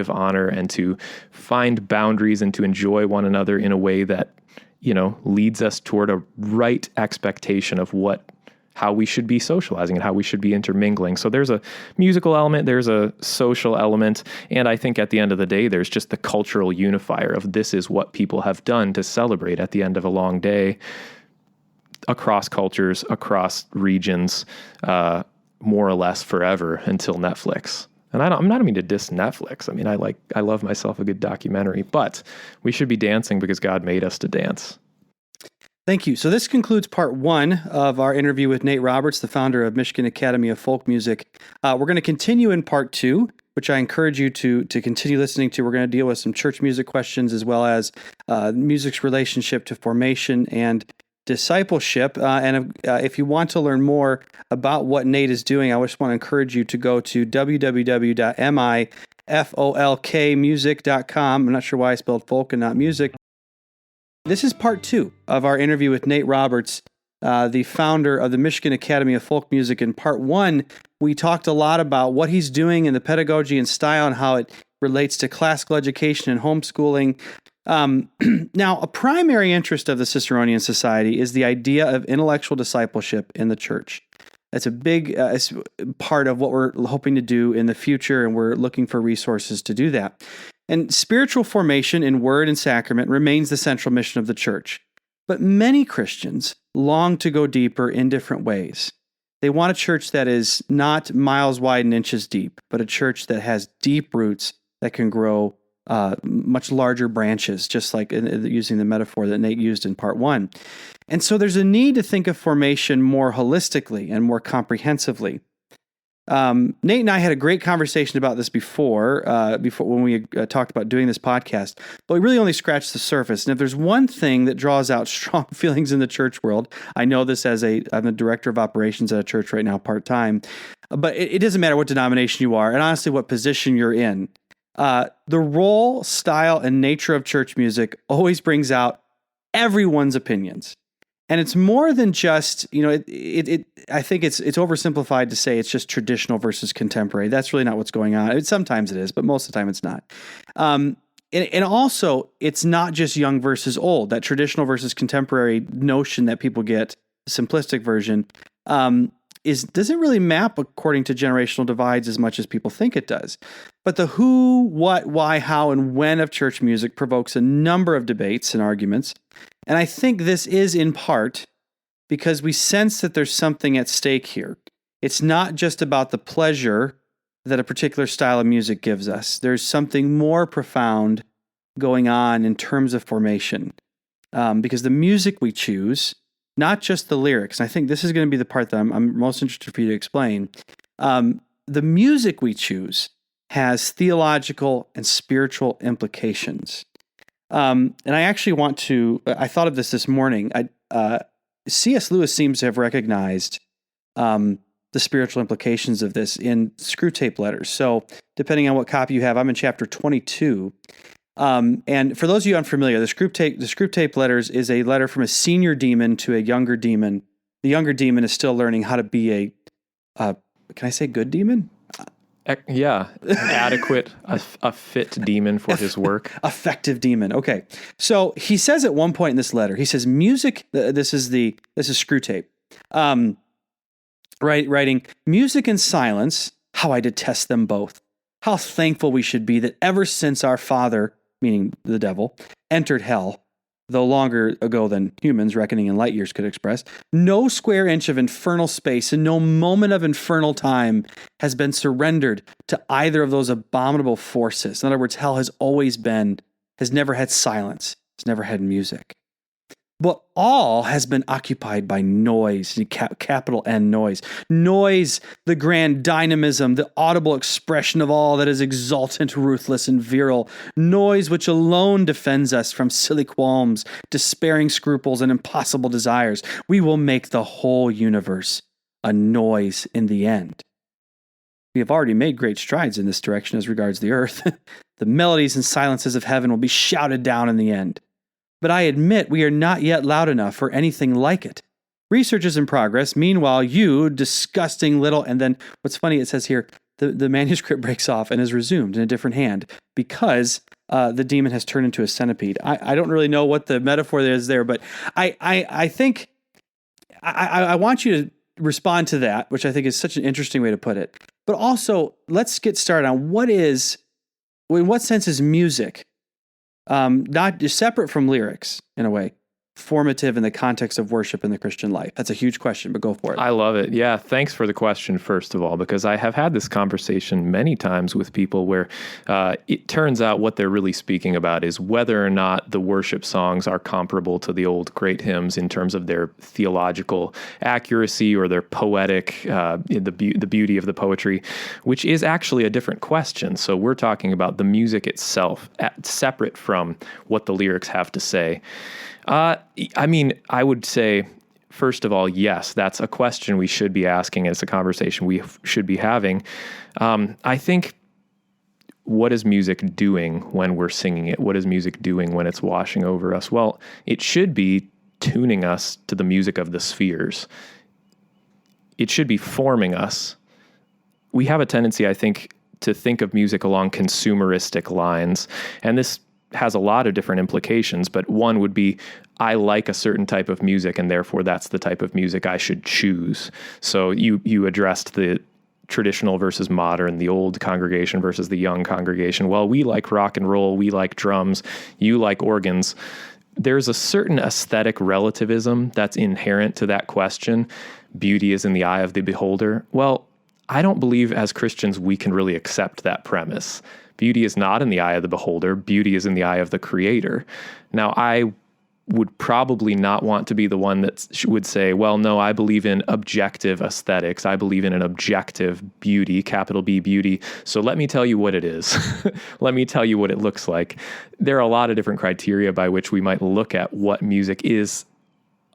honor and to find boundaries and to enjoy one another in a way that leads us toward a right expectation of how we should be socializing and how we should be intermingling. So there's a musical element, there's a social element, and I think at the end of the day, there's just the cultural unifier of this is what people have done to celebrate at the end of a long day across cultures, across regions, more or less forever until Netflix. And I'm not mean to diss Netflix. I mean, I love myself a good documentary, but we should be dancing because God made us to dance. Thank you. So this concludes part 1 of our interview with Nate Roberts, the founder of Michigan Academy of Folk Music. We're going to continue in part 2, which I encourage you to continue listening to. We're going to deal with some church music questions as well as music's relationship to formation and discipleship. And if you want to learn more about what Nate is doing, I just want to encourage you to go to www.mifolkmusic.com. I'm not sure why I spelled folk and not music. This is part 2 of our interview with Nate Roberts, the founder of the Michigan Academy of Folk Music. In part 1, we talked a lot about what he's doing in the pedagogy and style and how it relates to classical education and homeschooling. Now, a primary interest of the Ciceronian Society is the idea of intellectual discipleship in the church. That's a big part of what we're hoping to do in the future, and we're looking for resources to do that. And spiritual formation in word and sacrament remains the central mission of the church. But many Christians long to go deeper in different ways. They want a church that is not miles wide and inches deep, but a church that has deep roots that can grow much larger branches, just like using the metaphor that Nate used in part 1. And so there's a need to think of formation more holistically and more comprehensively. Nate and I had a great conversation about this before when we talked about doing this podcast, but we really only scratched the surface. And if there's one thing that draws out strong feelings in the church world, I know this I'm a director of operations at a church right now, part-time, but it doesn't matter what denomination you are, and honestly what position you're in. The role, style, and nature of church music always brings out everyone's opinions. And it's more than just, I think it's oversimplified to say it's just traditional versus contemporary. That's really not what's going on. Sometimes it is, but most of the time it's not. And also, it's not just young versus old. That traditional versus contemporary notion that people get, the simplistic version, doesn't really map according to generational divides as much as people think it does. But the who, what, why, how, and when of church music provokes a number of debates and arguments. And I think this is in part because we sense that there's something at stake here. It's not just about the pleasure that a particular style of music gives us. There's something more profound going on in terms of formation. Because the music we choose, not just the lyrics, and I think this is going to be the part that I'm most interested for you to explain. The music we choose has theological and spiritual implications. And I actually I thought of this morning. C.S. Lewis seems to have recognized the spiritual implications of this in Screwtape Letters. So depending on what copy you have, I'm in chapter 22. And for those of you unfamiliar, the Screwtape Letters is a letter from a senior demon to a younger demon. The younger demon is still learning how to be can I say good demon? Yeah, adequate, a fit demon for his work. Effective demon. Okay. So he says at one point in this letter, he says, music, this is Screwtape, writing, music and silence, how I detest them both. How thankful we should be that ever since our father, meaning the devil, entered hell, though longer ago than humans, reckoning in light years, could express, no square inch of infernal space and no moment of infernal time has been surrendered to either of those abominable forces. In other words, hell has never had silence, has never had music. But all has been occupied by noise, capital N noise. Noise, the grand dynamism, the audible expression of all that is exultant, ruthless, and virile. Noise which alone defends us from silly qualms, despairing scruples, and impossible desires. We will make the whole universe a noise in the end. We have already made great strides in this direction as regards the earth. The melodies and silences of heaven will be shouted down in the end. But I admit we are not yet loud enough for anything like it. Research is in progress. Meanwhile, you disgusting little... And then what's funny, it says here, the manuscript breaks off and is resumed in a different hand because the demon has turned into a centipede. I don't really know what the metaphor is there, but I think I want you to respond to that, which I think is such an interesting way to put it. But also, let's get started on in what sense is music, not just separate from lyrics in a way, formative in the context of worship in the Christian life? That's a huge question, but go for it. I love it. Yeah, thanks for the question, first of all, because I have had this conversation many times with people where it turns out what they're really speaking about is whether or not the worship songs are comparable to the old great hymns in terms of their theological accuracy or their poetic, the beauty of the poetry, which is actually a different question. So we're talking about the music itself, separate from what the lyrics have to say. I mean, I would say, first of all, yes, that's a question we should be asking. It's a conversation we should be having. I think, what is music doing when we're singing it? What is music doing when it's washing over us? Well, it should be tuning us to the music of the spheres. It should be forming us. We have a tendency, I think, to think of music along consumeristic lines, and this has a lot of different implications, but one would be, I like a certain type of music, and therefore that's the type of music I should choose. So you addressed the traditional versus modern, the old congregation versus the young congregation. Well, we like rock and roll, we like drums, you like organs. There's a certain aesthetic relativism that's inherent to that question. Beauty is in the eye of the beholder. Well, I don't believe as Christians we can really accept that premise. Beauty is not in the eye of the beholder. Beauty is in the eye of the Creator. Now, I would probably not want to be the one that would say, well, no, I believe in objective aesthetics. I believe in an objective beauty, capital B beauty. So let me tell you what it is. Let me tell you what it looks like. There are a lot of different criteria by which we might look at what music is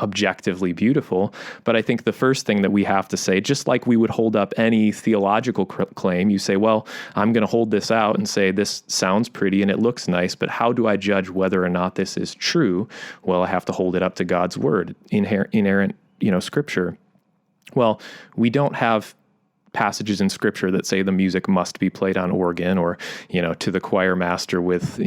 objectively beautiful. But I think the first thing that we have to say, just like we would hold up any theological claim, you say, well, I'm going to hold this out and say, this sounds pretty and it looks nice, but how do I judge whether or not this is true? Well, I have to hold it up to God's word, inerrant, scripture. Well, we don't have passages in scripture that say the music must be played on organ or, to the choir master with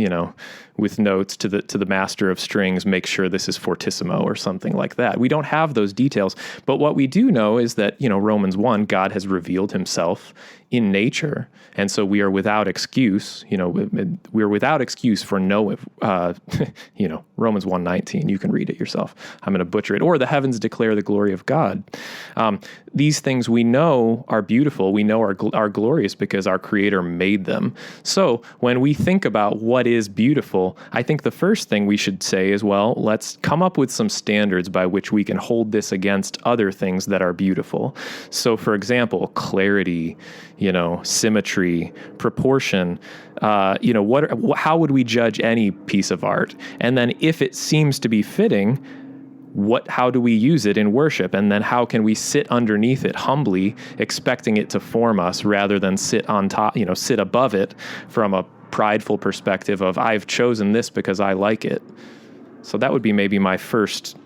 notes, to the master of strings, make sure this is fortissimo or something like that. We don't have those details. But what we do know is that, Romans 1, God has revealed himself in nature. And so we are without excuse, we're without excuse for no, Romans 1:19, you can read it yourself. I'm going to butcher it. Or the heavens declare the glory of God. These things we know are beautiful. We know are glorious because our Creator made them. So when we think about what is beautiful, I think the first thing we should say is, well, let's come up with some standards by which we can hold this against other things that are beautiful. So for example, clarity, symmetry, proportion, how would we judge any piece of art? And then if it seems to be fitting, how do we use it in worship? And then how can we sit underneath it humbly, expecting it to form us rather than sit on top, sit above it from a prideful perspective of, I've chosen this because I like it. So that would be maybe my first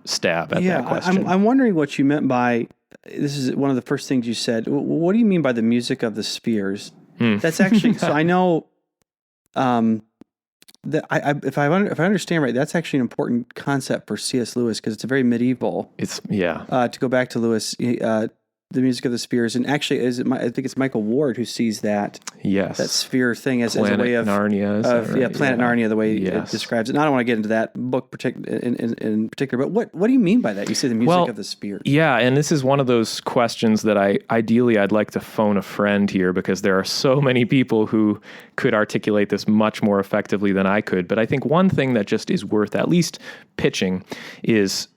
stab at that question. I'm wondering what you meant by, this is one of the first things you said. What do you mean by the music of the spheres? That's actually, so I know, that if I understand right, that's actually an important concept for C.S. Lewis because it's a very medieval. To go back to Lewis, the music of the spheres, and actually, I think it's Michael Ward who sees that. Yes. That sphere thing as a way of Narnia. Planet Narnia, the way it describes it. And I don't want to get into that book in particular, but what do you mean by that? You say the music of the spheres. Yeah, and this is one of those questions that I'd like to phone a friend here because there are so many people who could articulate this much more effectively than I could. But I think one thing that just is worth at least pitching is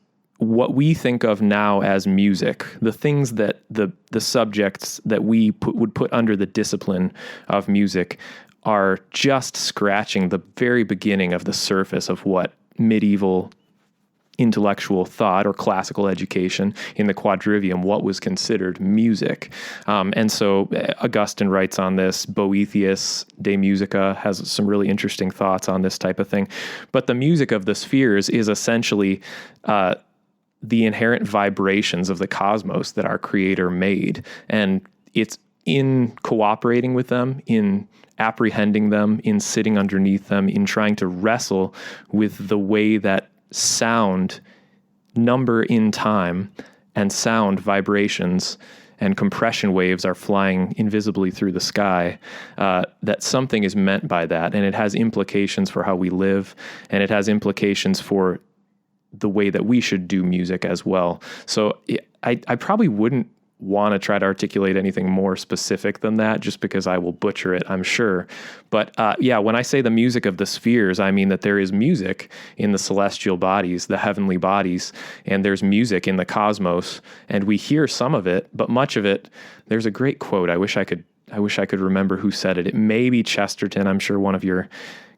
what we think of now as music, the things that the subjects that we would put under the discipline of music are just scratching the very beginning of the surface of what medieval intellectual thought or classical education in the quadrivium, what was considered music. And so Augustine writes on this, Boethius de Musica has some really interesting thoughts on this type of thing. But the music of the spheres is essentially the inherent vibrations of the cosmos that our Creator made. And it's in cooperating with them, in apprehending them, in sitting underneath them, in trying to wrestle with the way that sound, number in time, and sound vibrations and compression waves are flying invisibly through the sky, that something is meant by that. And it has implications for how we live, and it has implications for the way that we should do music as well. So I probably wouldn't want to try to articulate anything more specific than that, just because I will butcher it, I'm sure. But when I say the music of the spheres, I mean that there is music in the celestial bodies, the heavenly bodies, and there's music in the cosmos, and we hear some of it, but much of it, there's a great quote. I wish I could remember who said it. It may be Chesterton. I'm sure one of your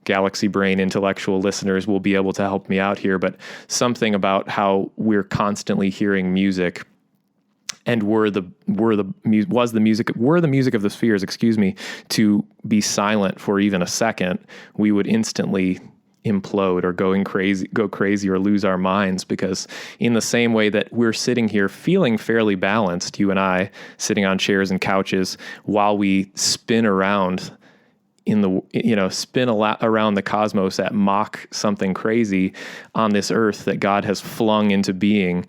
galaxy brain intellectual listeners will be able to help me out here, but something about how we're constantly hearing music. And were the music of the spheres, to be silent for even a second, we would instantly implode or go crazy or lose our minds, because in the same way that we're sitting here feeling fairly balanced, you and I sitting on chairs and couches while we spin around around the cosmos at Mach something crazy on this earth that God has flung into being,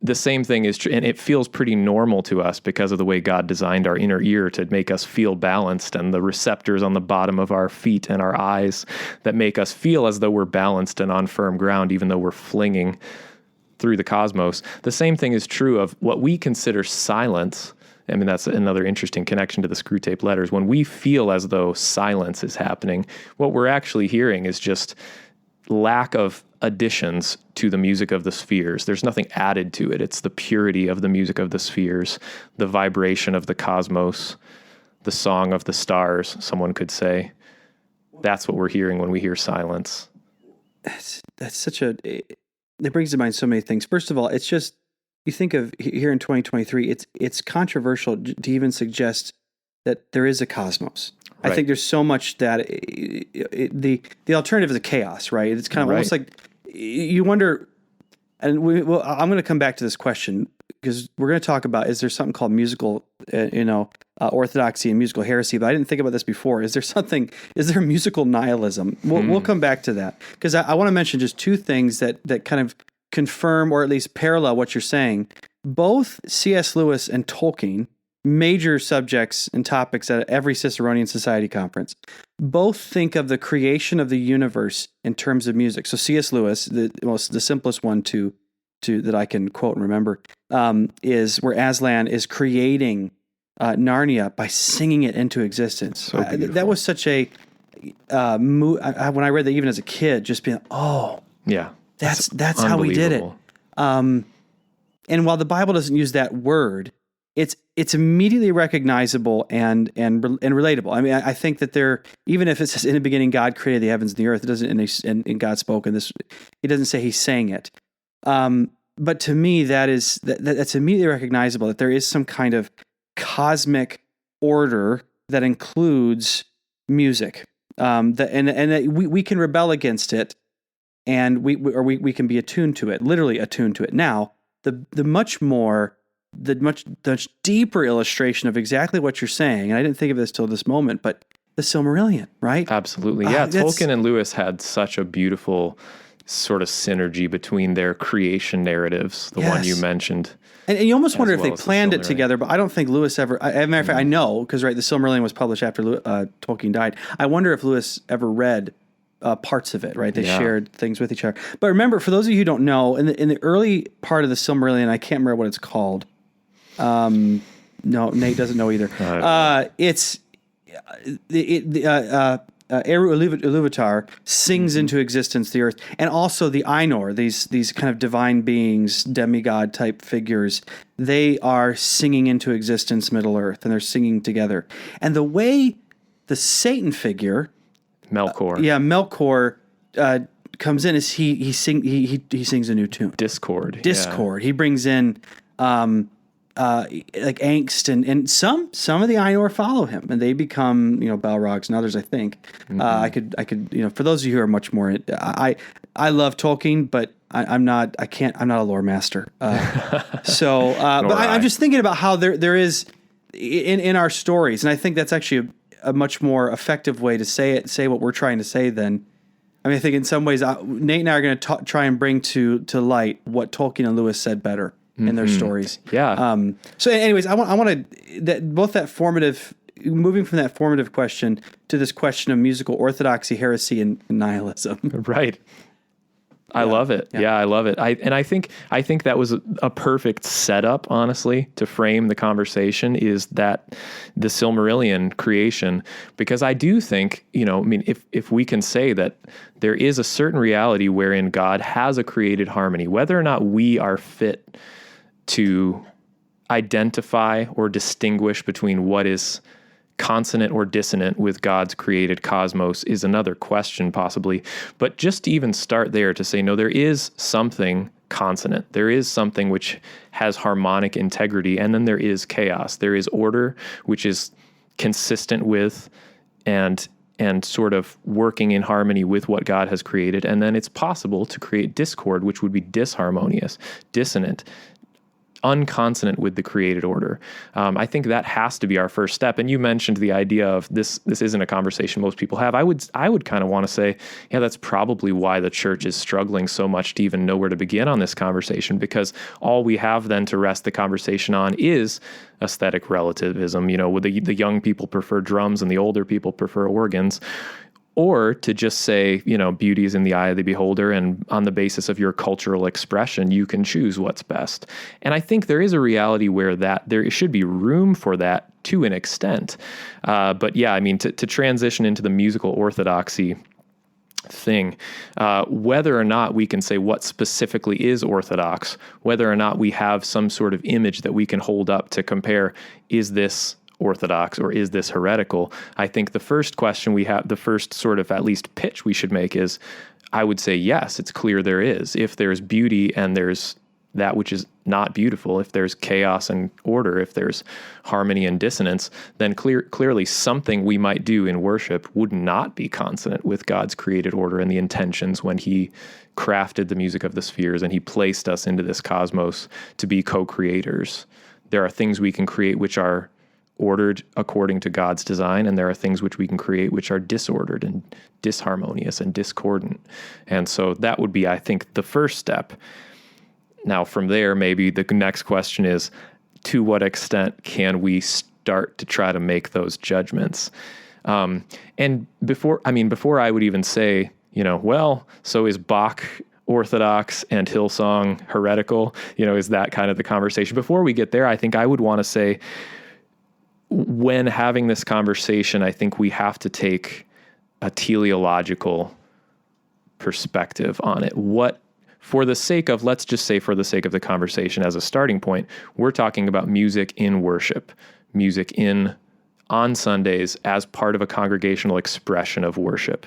the same thing is true, and it feels pretty normal to us because of the way God designed our inner ear to make us feel balanced, and the receptors on the bottom of our feet and our eyes that make us feel as though we're balanced and on firm ground, even though we're flinging through the cosmos. The same thing is true of what we consider silence. I mean, that's another interesting connection to the Screw Tape Letters. When we feel as though silence is happening, what we're actually hearing is just lack of additions to the music of the spheres. There's nothing added to it. It's the purity of the music of the spheres, the vibration of the cosmos, the song of the stars, someone could say. That's what we're hearing when we hear silence. That's such it brings to mind so many things. First of all, it's just, you think of here in 2023, it's controversial to even suggest that there is a cosmos. Right. I think there's so much that the alternative is a chaos, right? It's kind of almost like you wonder, and I'm going to come back to this question because we're going to talk about, is there something called musical, orthodoxy and musical heresy? But I didn't think about this before. Is there musical nihilism? We'll come back to that, because I want to mention just two things that kind of confirm or at least parallel what you're saying. Both C.S. Lewis and Tolkien, major subjects and topics at every Ciceronian Society conference, both think of the creation of the universe in terms of music. So C.S. Lewis, the simplest one to that I can quote and remember, is where Aslan is creating Narnia by singing it into existence. So that was such a when I read that even as a kid, just being, that's how we did it. And while the Bible doesn't use that word, it's immediately recognizable and relatable. I mean, I think that even if it says in the beginning God created the heavens and the earth, it doesn't, and God spoke in this, it doesn't say he sang it. But to me, that's immediately recognizable that there is some kind of cosmic order that includes music, that we can rebel against it, and we can be attuned to it, literally attuned to it. Now, the much deeper illustration of exactly what you're saying, and I didn't think of this till this moment, but the Silmarillion, right? Absolutely. Yeah. Tolkien and Lewis had such a beautiful sort of synergy between their creation narratives, the one you mentioned. And you almost wonder if they planned it together, but I don't think Lewis ever, as a matter of fact, I know, because the Silmarillion was published after Tolkien died. I wonder if Lewis ever read parts of it, right? They shared things with each other. But remember, for those of you who don't know, in the early part of the Silmarillion, I can't remember what it's called. No, Nate doesn't know either. It's Eru Iluvatar sings into existence the earth, and also the Ainur, these kind of divine beings, demigod type figures. They are singing into existence Middle Earth, and they're singing together. And the way the Satan figure, Melkor, comes in is he sings a new tune. Discord. Yeah. He brings in like angst, and some of the Ainur follow him, and they become Balrogs and others. I think I could for those of you who are much more, I love Tolkien, but I'm not a lore master. I'm just thinking about how there is in our stories, and I think that's actually a much more effective way to say what we're trying to say than. I mean, I think in some ways, Nate and I are going to try and bring to light what Tolkien and Lewis said better. in their stories. Yeah. So anyways, I want that formative, moving from that formative question to this question of musical orthodoxy, heresy, and nihilism. Right. I love it. Yeah, I love it. I think that was a perfect setup, honestly, to frame the conversation, is that the Silmarillion creation, because I do think, if we can say that there is a certain reality wherein God has a created harmony, whether or not we are fit to identify or distinguish between what is consonant or dissonant with God's created cosmos is another question, possibly. But just to even start there, to say, no, there is something consonant. There is something which has harmonic integrity, and then there is chaos. There is order, which is consistent with and sort of working in harmony with what God has created. And then it's possible to create discord, which would be disharmonious, dissonant, unconsonant with the created order. I think that has to be our first step. And you mentioned the idea of this isn't a conversation most people have. I would kind of want to say, yeah, that's probably why the church is struggling so much to even know where to begin on this conversation, because all we have then to rest the conversation on is aesthetic relativism. With the young people prefer drums and the older people prefer organs. Or to just say, beauty is in the eye of the beholder, and on the basis of your cultural expression, you can choose what's best. And I think there is a reality where there should be room for that to an extent. But yeah, to transition into the musical orthodoxy thing, whether or not we can say what specifically is orthodox, whether or not we have some sort of image that we can hold up to compare, is this orthodox or is this heretical? I think the first question we have, the first sort of at least pitch we should make is, I would say, yes, it's clear there is. If there's beauty and there's that which is not beautiful, if there's chaos and order, if there's harmony and dissonance, then clearly something we might do in worship would not be consonant with God's created order and the intentions when he crafted the music of the spheres and he placed us into this cosmos to be co-creators. There are things we can create which are ordered according to God's design, and there are things which we can create which are disordered and disharmonious and discordant. And so that would be, I think, the first step. Now, from there, maybe the next question is, to what extent can we start to try to make those judgments? And before I would even say, so is Bach orthodox and Hillsong heretical? Is that kind of the conversation? Before we get there, I think I would want to say, when having this conversation, I think we have to take a teleological perspective on it. Let's just say for the sake of the conversation as a starting point, we're talking about music in worship, music on Sundays as part of a congregational expression of worship.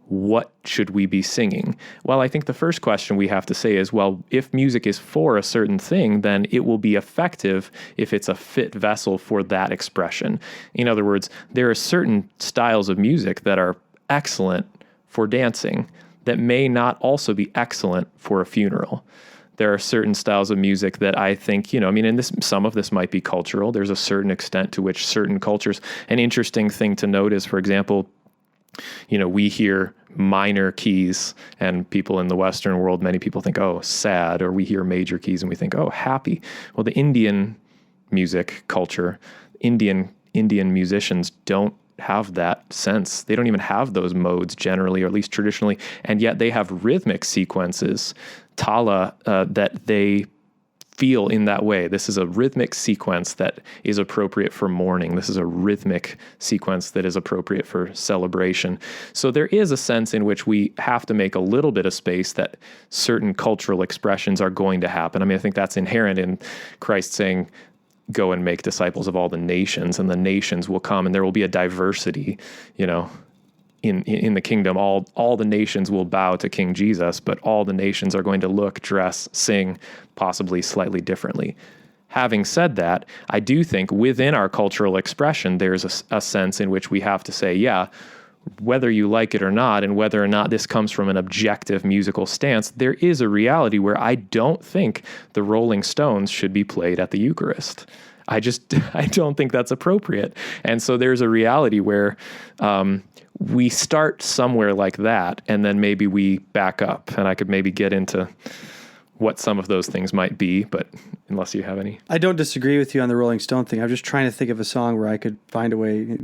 What should we be singing? Well, I think the first question we have to say is, well, if music is for a certain thing, then it will be effective if it's a fit vessel for that expression. In other words, there are certain styles of music that are excellent for dancing that may not also be excellent for a funeral. There are certain styles of music that I think, some of this might be cultural. There's a certain extent to which certain cultures, an interesting thing to note is, for example, we hear minor keys and people in the Western world, many people think, oh, sad, or we hear major keys and we think, oh, happy. Well, the Indian music culture, Indian musicians don't have that sense. They don't even have those modes generally, or at least traditionally, and yet they have rhythmic sequences, tala, that they feel in that way. This is a rhythmic sequence that is appropriate for mourning. This is a rhythmic sequence that is appropriate for celebration. So there is a sense in which we have to make a little bit of space that certain cultural expressions are going to happen. I think that's inherent in Christ saying, go and make disciples of all the nations, and the nations will come, and there will be a diversity, in the kingdom. All the nations will bow to King Jesus, but all the nations are going to look, dress, sing, possibly slightly differently. Having said that, I do think within our cultural expression, there's a sense in which we have to say, yeah, whether you like it or not, and whether or not this comes from an objective musical stance, there is a reality where I don't think the Rolling Stones should be played at the Eucharist. I don't think that's appropriate. And so there's a reality where we start somewhere like that, and then maybe we back up, and I could maybe get into what some of those things might be, but unless you have any. I don't disagree with you on the Rolling Stone thing. I'm just trying to think of a song where I could find a way,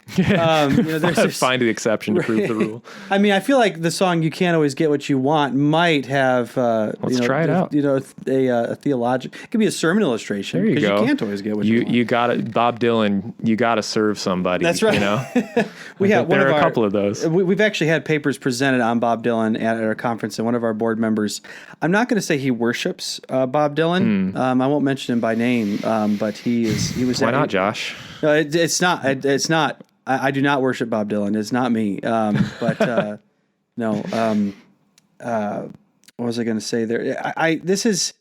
Find the exception to prove the rule. I mean, I feel like the song "You Can't Always Get What You Want" might have. Let's try it out. A theological. It could be a sermon illustration. There you go. You can't always get what you want. You got it, Bob Dylan. You got to serve somebody. That's right. There are a couple of those. We've actually had papers presented on Bob Dylan at our conference, and one of our board members. I'm not going to say he worships Bob Dylan. I won't mention him by name, but he was. Why not, Josh? No, it's not. It's not. I do not worship Bob Dylan. It's not me. But no. What was I going to say there? This is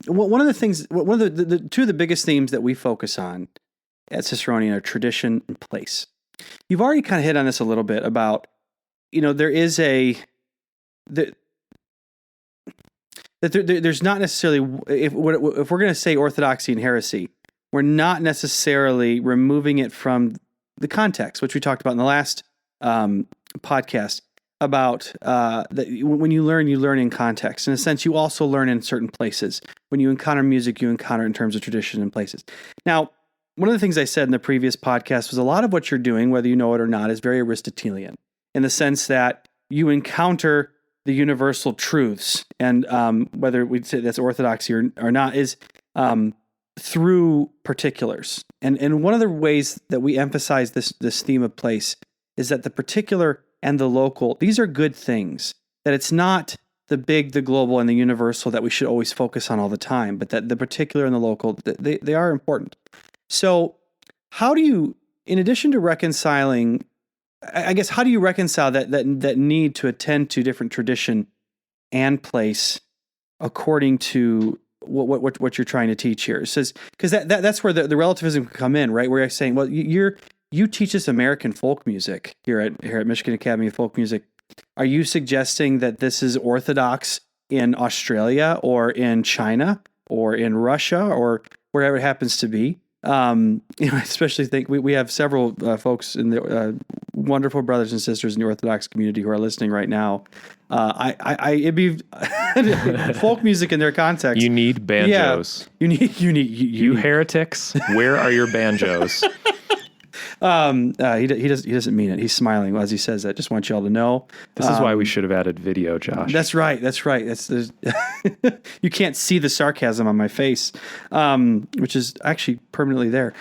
one of the things. One of the two of the biggest themes that we focus on at Ciceronian are tradition and place. You've already kind of hit on this a little bit about, there is there's not necessarily, if we're going to say orthodoxy and heresy, we're not necessarily removing it from the context, which we talked about in the last podcast about that when you learn in context. In a sense, you also learn in certain places. When you encounter music, you encounter in terms of tradition and places. Now, one of the things I said in the previous podcast was a lot of what you're doing, whether you know it or not, is very Aristotelian in the sense that you encounter the universal truths, and whether we'd say that's orthodoxy or not, is through particulars. And one of the ways that we emphasize this theme of place is that the particular and the local, these are good things, that it's not the big, the global, and the universal that we should always focus on all the time, but that the particular and the local, they are important. So how do you, in addition to reconciling, I guess, how do you reconcile that need to attend to different tradition and place according to what you're trying to teach here? It says, because that's where the relativism can come in, right? Where you're saying, well, you teach us American folk music here at Michigan Academy of Folk Music. Are you suggesting that this is orthodox in Australia or in China or in Russia or wherever it happens to be? I especially think we have several folks in the wonderful brothers and sisters in the Orthodox community who are listening right now. It'd be folk music in their context. You need banjos. Yeah, you heretics. Where are your banjos? He doesn't mean it. He's smiling as he says that. Just want y'all to know. This is why we should have added video, Josh. That's right. You can't see the sarcasm on my face, which is actually permanently there.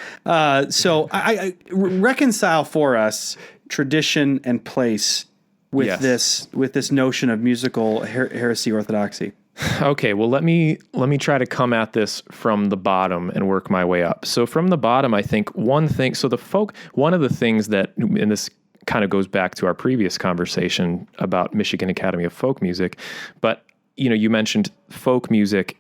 So I reconcile for us tradition and place with this notion of musical heresy orthodoxy. Okay, well, let me try to come at this from the bottom and work my way up. So from the bottom, I think one of the things that, and this kind of goes back to our previous conversation about Michigan Academy of Folk Music, but you mentioned folk music.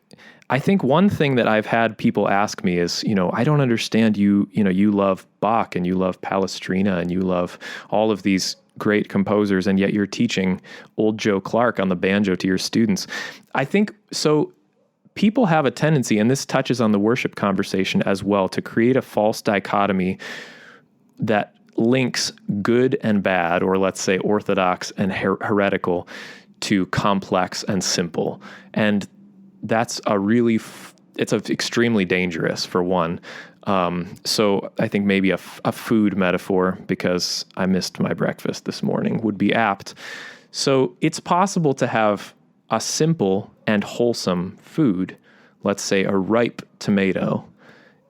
I think one thing that I've had people ask me is, I don't understand you love Bach and you love Palestrina and you love all of these great composers, and yet you're teaching old Joe Clark on the banjo to your students. I think so. People have a tendency, and this touches on the worship conversation as well, to create a false dichotomy that links good and bad, or let's say orthodox and heretical, to complex and simple. And that's it's extremely dangerous, for one. So I think maybe a food metaphor, because I missed my breakfast this morning, would be apt. So it's possible to have a simple and wholesome food, let's say a ripe tomato.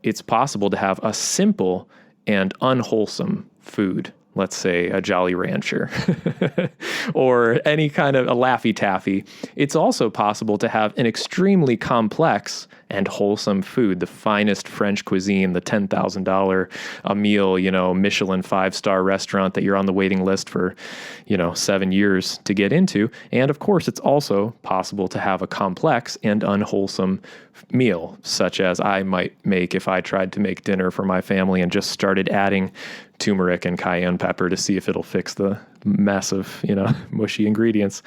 It's possible to have a simple and unwholesome food, let's say a Jolly Rancher or any kind of a Laffy Taffy. It's also possible to have an extremely complex and wholesome food, the finest French cuisine, the $10,000 a meal, Michelin 5-star restaurant that you're on the waiting list for, 7 years to get into. And of course, it's also possible to have a complex and unwholesome meal, such as I might make if I tried to make dinner for my family and just started adding turmeric and cayenne pepper to see if it'll fix the mess of, mushy ingredients.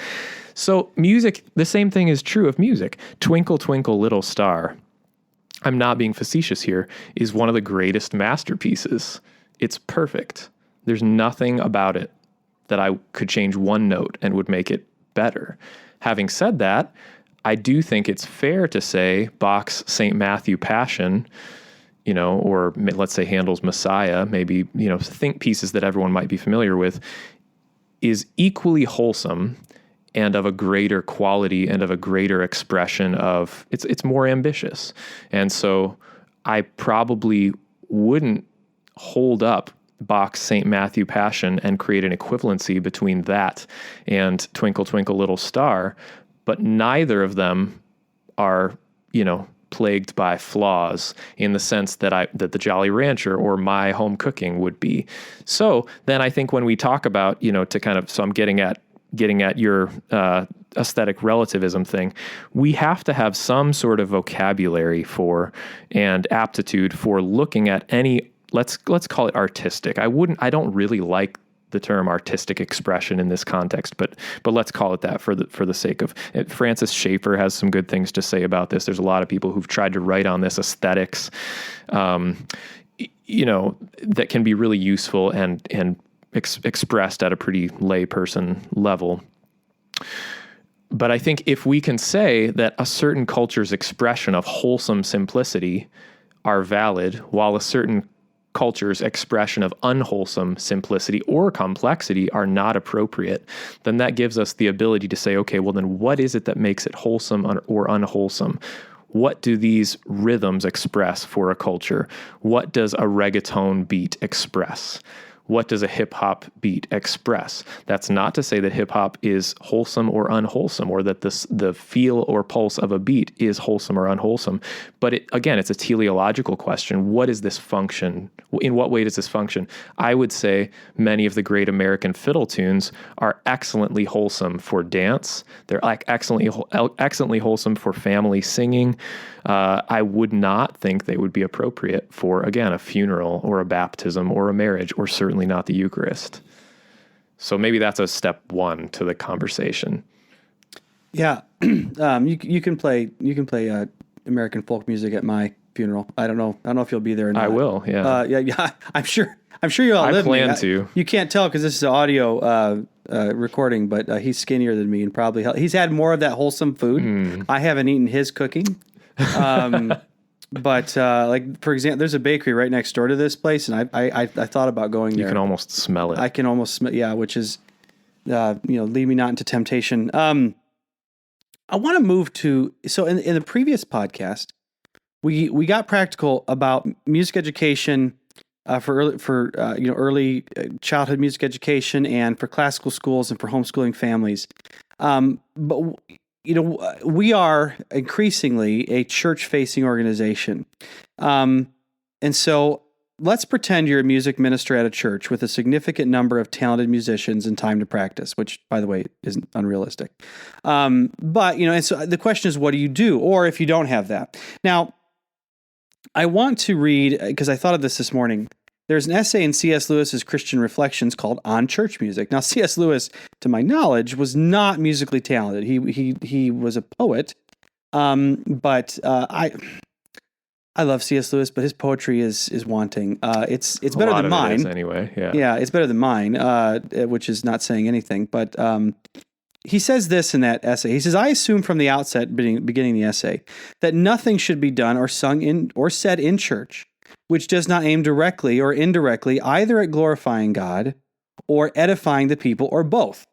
So music, the same thing is true of music. Twinkle, Twinkle, Little Star, I'm not being facetious here, is one of the greatest masterpieces. It's perfect. There's nothing about it that I could change one note and would make it better. Having said that, I do think it's fair to say Bach's St. Matthew Passion, or let's say Handel's Messiah, maybe, think pieces that everyone might be familiar with, is equally wholesome and of a greater quality and of a greater expression of, it's more ambitious. And so I probably wouldn't hold up Bach's St. Matthew Passion and create an equivalency between that and Twinkle, Twinkle, Little Star, but neither of them are, plagued by flaws in the sense that the Jolly Rancher or My Home Cooking would be. So then I think when we talk about, so I'm getting at your aesthetic relativism thing, we have to have some sort of vocabulary for and aptitude for looking at any, let's call it artistic. I don't really like the term artistic expression in this context, but let's call it that for the sake of it. Francis Schaeffer has some good things to say about this. There's a lot of people who've tried to write on this aesthetics, that can be really useful and expressed at a pretty layperson level. But I think if we can say that a certain culture's expression of wholesome simplicity are valid, while a certain culture's expression of unwholesome simplicity or complexity are not appropriate, then that gives us the ability to say, okay, well then what is it that makes it wholesome or unwholesome? What do these rhythms express for a culture? What does a reggaeton beat express? What does a hip hop beat express? That's not to say that hip hop is wholesome or unwholesome, or that the feel or pulse of a beat is wholesome or unwholesome. But it's a teleological question. What is this function? In what way does this function? I would say many of the great American fiddle tunes are excellently wholesome for dance. They're like excellently wholesome for family singing. I would not think they would be appropriate for, again, a funeral or a baptism or a marriage, or certainly not the Eucharist. So maybe that's a step one to the conversation. Yeah, you can play American folk music at my funeral. I don't know if you'll be there or not. I will. Yeah. Yeah. I'm sure you'll outlive me. I plan to. You can't tell because this is an audio recording, but he's skinnier than me and probably he's had more of that wholesome food. I haven't eaten his cooking. But like, for example, there's a bakery right next door to this place, and I thought about going there. You can almost smell it. I can almost smell, yeah, which is, lead me not into temptation. I want to move to, so in the previous podcast, we got practical about music education for early childhood music education, and for classical schools and for homeschooling families. But we are increasingly a church-facing organization. And so let's pretend you're a music minister at a church with a significant number of talented musicians and time to practice, which, by the way, isn't unrealistic. But, and so the question is, what do you do? Or if you don't have that. Now, I want to read, because I thought of this morning, there's an essay in C.S. Lewis's Christian Reflections called On Church Music. Now, C.S. Lewis, to my knowledge, was not musically talented. He was a poet, but I love C.S. Lewis, but his poetry is wanting. It's better than mine. It is anyway. Yeah, it's better than mine, which is not saying anything. But he says this in that essay. He says, "I assume from the outset, beginning the essay, that nothing should be done or sung in or said in church which does not aim directly or indirectly either at glorifying God or edifying the people, or both.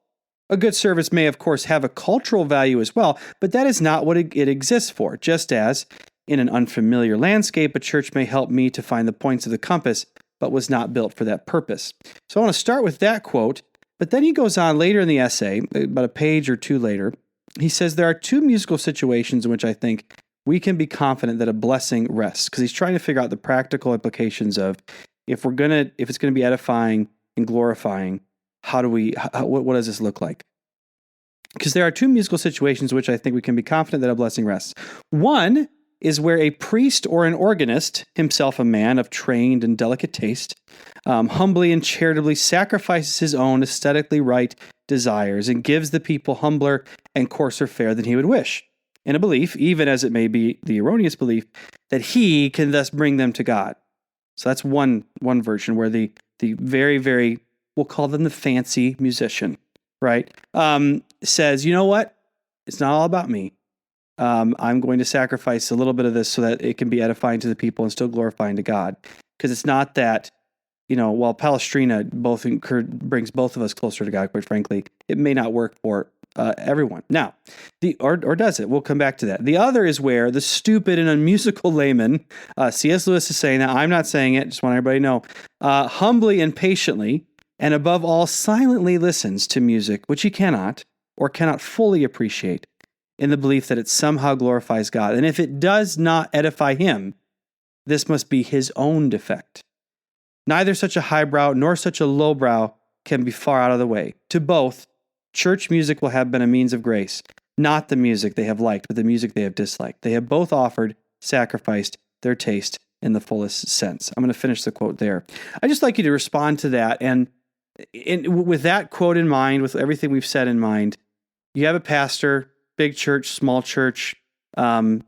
A good service may, of course, have a cultural value as well, but that is not what it exists for. Just as, in an unfamiliar landscape, a church may help me to find the points of the compass, but was not built for that purpose." So I want to start with that quote, but then he goes on later in the essay, about a page or two later. He says, "There are two musical situations in which I think we can be confident that a blessing rests," because he's trying to figure out the practical implications of if it's gonna be edifying and glorifying, what does this look like? Because there are two musical situations in which I think we can be confident that a blessing rests. One is where a priest or an organist, himself a man of trained and delicate taste, humbly and charitably sacrifices his own aesthetically right desires and gives the people humbler and coarser fare than he would wish, in a belief, even as it may be the erroneous belief, that he can thus bring them to God. So that's one version where the very, very, we'll call them the fancy musician, right, says, you know what? It's not all about me. I'm going to sacrifice a little bit of this so that it can be edifying to the people and still glorifying to God. Because it's not that, while Palestrina brings both of us closer to God, quite frankly, it may not work for everyone. Now, or does it? We'll come back to that. The other is where the stupid and unmusical layman, C.S. Lewis is saying that, I'm not saying it, just want everybody to know, humbly and patiently, and above all, silently listens to music which he cannot or cannot fully appreciate, in the belief that it somehow glorifies God. And if it does not edify him, this must be his own defect. Neither such a highbrow nor such a lowbrow can be far out of the way. To both, church music will have been a means of grace, not the music they have liked, but the music they have disliked. They have both offered, sacrificed their taste in the fullest sense. I'm going to finish the quote there. I'd just like you to respond to that. And with that quote in mind, with everything we've said in mind, you have a pastor, big church, small church, and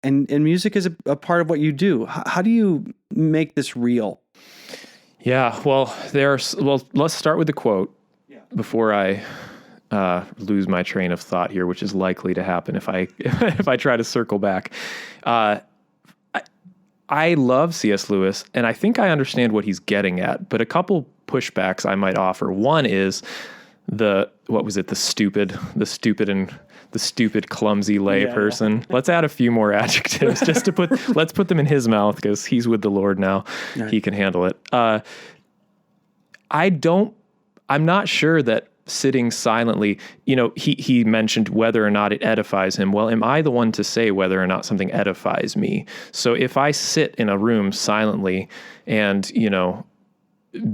music is a part of what you do. How do you make this real? Yeah, well, let's start with the quote before I lose my train of thought here, which is likely to happen if I try to circle back. I love C.S. Lewis, and I think I understand what he's getting at, but a couple pushbacks I might offer. One is the stupid, clumsy lay person. Yeah. Let's add a few more adjectives just to let's put them in his mouth, because he's with the Lord now. Right. He can handle it. I'm not sure that sitting silently, he mentioned whether or not it edifies him. Well, am I the one to say whether or not something edifies me? So if I sit in a room silently and,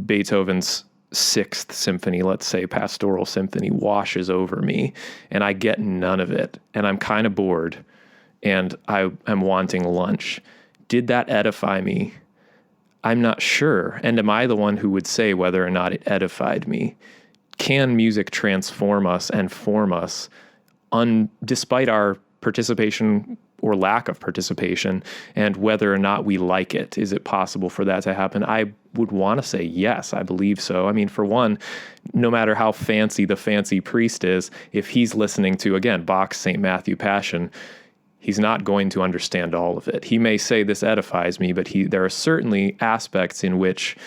Beethoven's Sixth Symphony, let's say Pastoral Symphony, washes over me and I get none of it and I'm kind of bored and I am wanting lunch, did that edify me? I'm not sure. And am I the one who would say whether or not it edified me? Can music transform us and form us despite our participation or lack of participation, and whether or not we like it? Is it possible for that to happen? I would want to say yes, I believe so. I mean, for one, no matter how fancy the fancy priest is, if he's listening to, again, Bach's St. Matthew Passion, he's not going to understand all of it. He may say this edifies me, but there are certainly aspects in which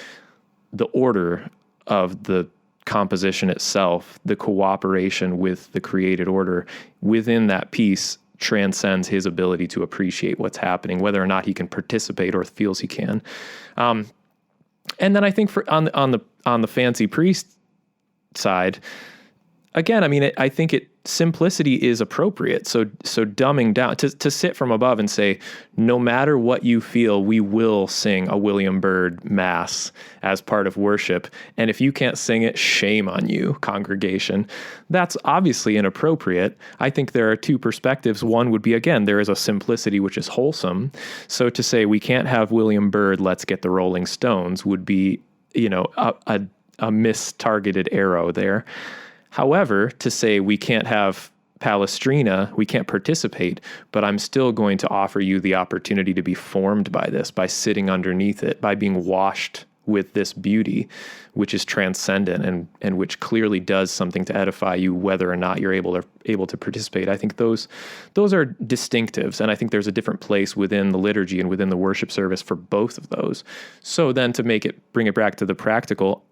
the order of the composition itself, the cooperation with the created order within that piece, transcends his ability to appreciate what's happening, whether or not he can participate or feels he can. And then I think on the fancy priest side, again, I mean, I think simplicity is appropriate. So dumbing down, to sit from above and say, no matter what you feel, we will sing a William Byrd mass as part of worship. And if you can't sing it, shame on you, congregation. That's obviously inappropriate. I think there are two perspectives. One would be, again, there is a simplicity which is wholesome. So to say we can't have William Byrd, let's get the Rolling Stones, would be, a mistargeted arrow there. However, to say we can't have Palestrina, we can't participate, but I'm still going to offer you the opportunity to be formed by this, by sitting underneath it, by being washed with this beauty, which is transcendent and which clearly does something to edify you, whether or not you're able to participate. I think those are distinctives, and I think there's a different place within the liturgy and within the worship service for both of those. So then to bring it back to the practical,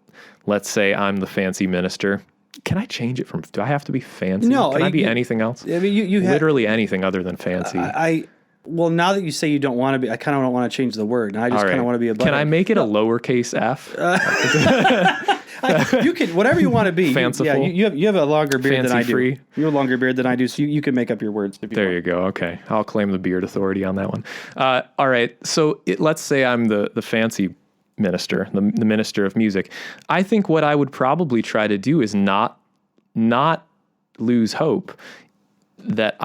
let's say I'm the fancy minister. Can I change it do I have to be fancy? No. Can I be anything else? I mean, you literally anything other than fancy. Well, now that you say you don't want to be, I kind of don't want to change the word. Now I just kind of want to be a button. Can I make it a lowercase f? You can, whatever you want to be. Fanciful. You have a longer beard Fancy than I do. Free. You have a longer beard than I do, so you can make up your words. There you go. Okay. I'll claim the beard authority on that one. All right. So let's say I'm the fancy minister, the minister of music. I think what I would probably try to do is not lose hope that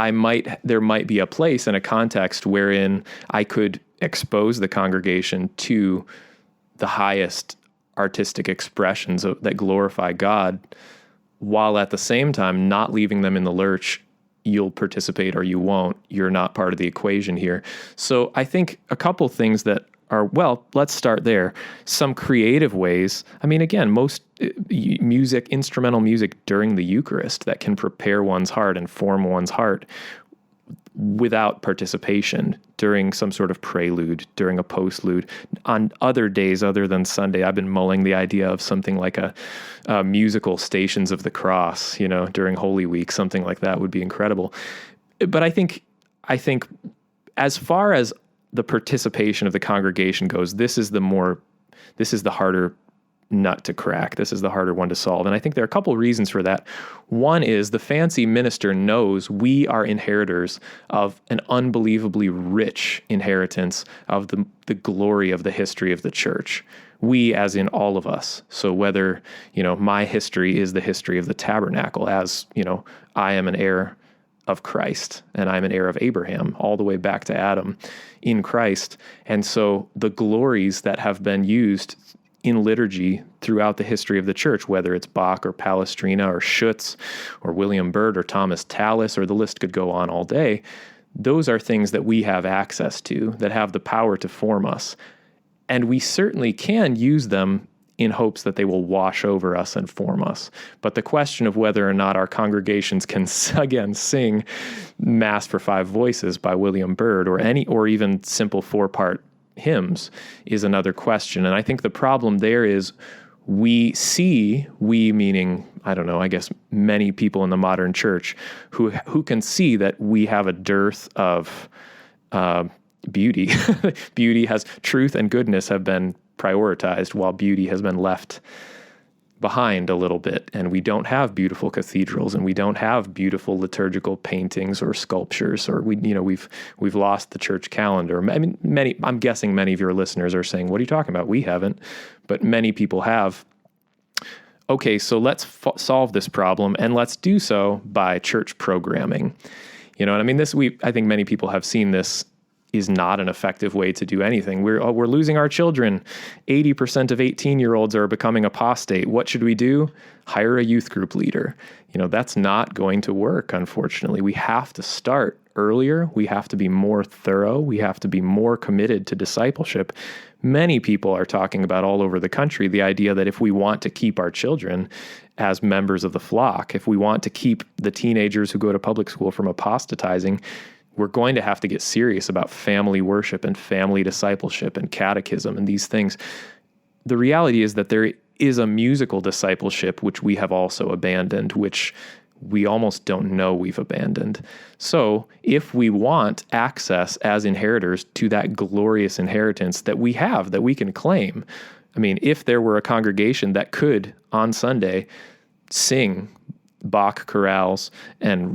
there might be a place and a context wherein I could expose the congregation to the highest artistic expressions that glorify God, while at the same time not leaving them in the lurch. You'll participate or you won't. You're not part of the equation here. So I think a couple things that well, let's start there. Some creative ways. I mean, again, most instrumental music during the Eucharist that can prepare one's heart and form one's heart without participation during some sort of prelude, during a postlude. On other days other than Sunday, I've been mulling the idea of something like a musical Stations of the Cross, during Holy Week. Something like that would be incredible. But I think as far as the participation of the congregation goes, this is the harder nut to crack. This is the harder one to solve. And I think there are a couple of reasons for that. One is the fancy minister knows we are inheritors of an unbelievably rich inheritance of the glory of the history of the church. We, as in all of us. So whether, my history is the history of the tabernacle, as, I am an heir of Christ, and I'm an heir of Abraham, all the way back to Adam in Christ. And so the glories that have been used in liturgy throughout the history of the church, whether it's Bach or Palestrina or Schutz or William Byrd or Thomas Tallis, or the list could go on all day, those are things that we have access to, that have the power to form us. And we certainly can use them in hopes that they will wash over us and form us. But the question of whether or not our congregations can, again, sing Mass for Five Voices by William Byrd or even simple 4-part hymns is another question. And I think the problem there is we meaning, I don't know, I guess many people in the modern church who can see that we have a dearth of beauty. Truth and goodness have been prioritized while beauty has been left behind a little bit. And we don't have beautiful cathedrals, and we don't have beautiful liturgical paintings or sculptures, or we've lost the church calendar. I mean, I'm guessing many of your listeners are saying, what are you talking about? We haven't, but many people have. Okay, so let's solve this problem, and let's do so by church programming. And I mean, I think many people have seen this is not an effective way to do anything. We're losing our children. 80% of 18-year-olds are becoming apostate. What should we do? Hire a youth group leader. That's not going to work, unfortunately. We have to start earlier. We have to be more thorough. We have to be more committed to discipleship. Many people are talking about all over the country the idea that if we want to keep our children as members of the flock, if we want to keep the teenagers who go to public school from apostatizing, we're going to have to get serious about family worship and family discipleship and catechism and these things. The reality is that there is a musical discipleship which we have also abandoned, which we almost don't know we've abandoned. So if we want access as inheritors to that glorious inheritance that we have, that we can claim, I mean, if there were a congregation that could, on Sunday, sing Bach chorales and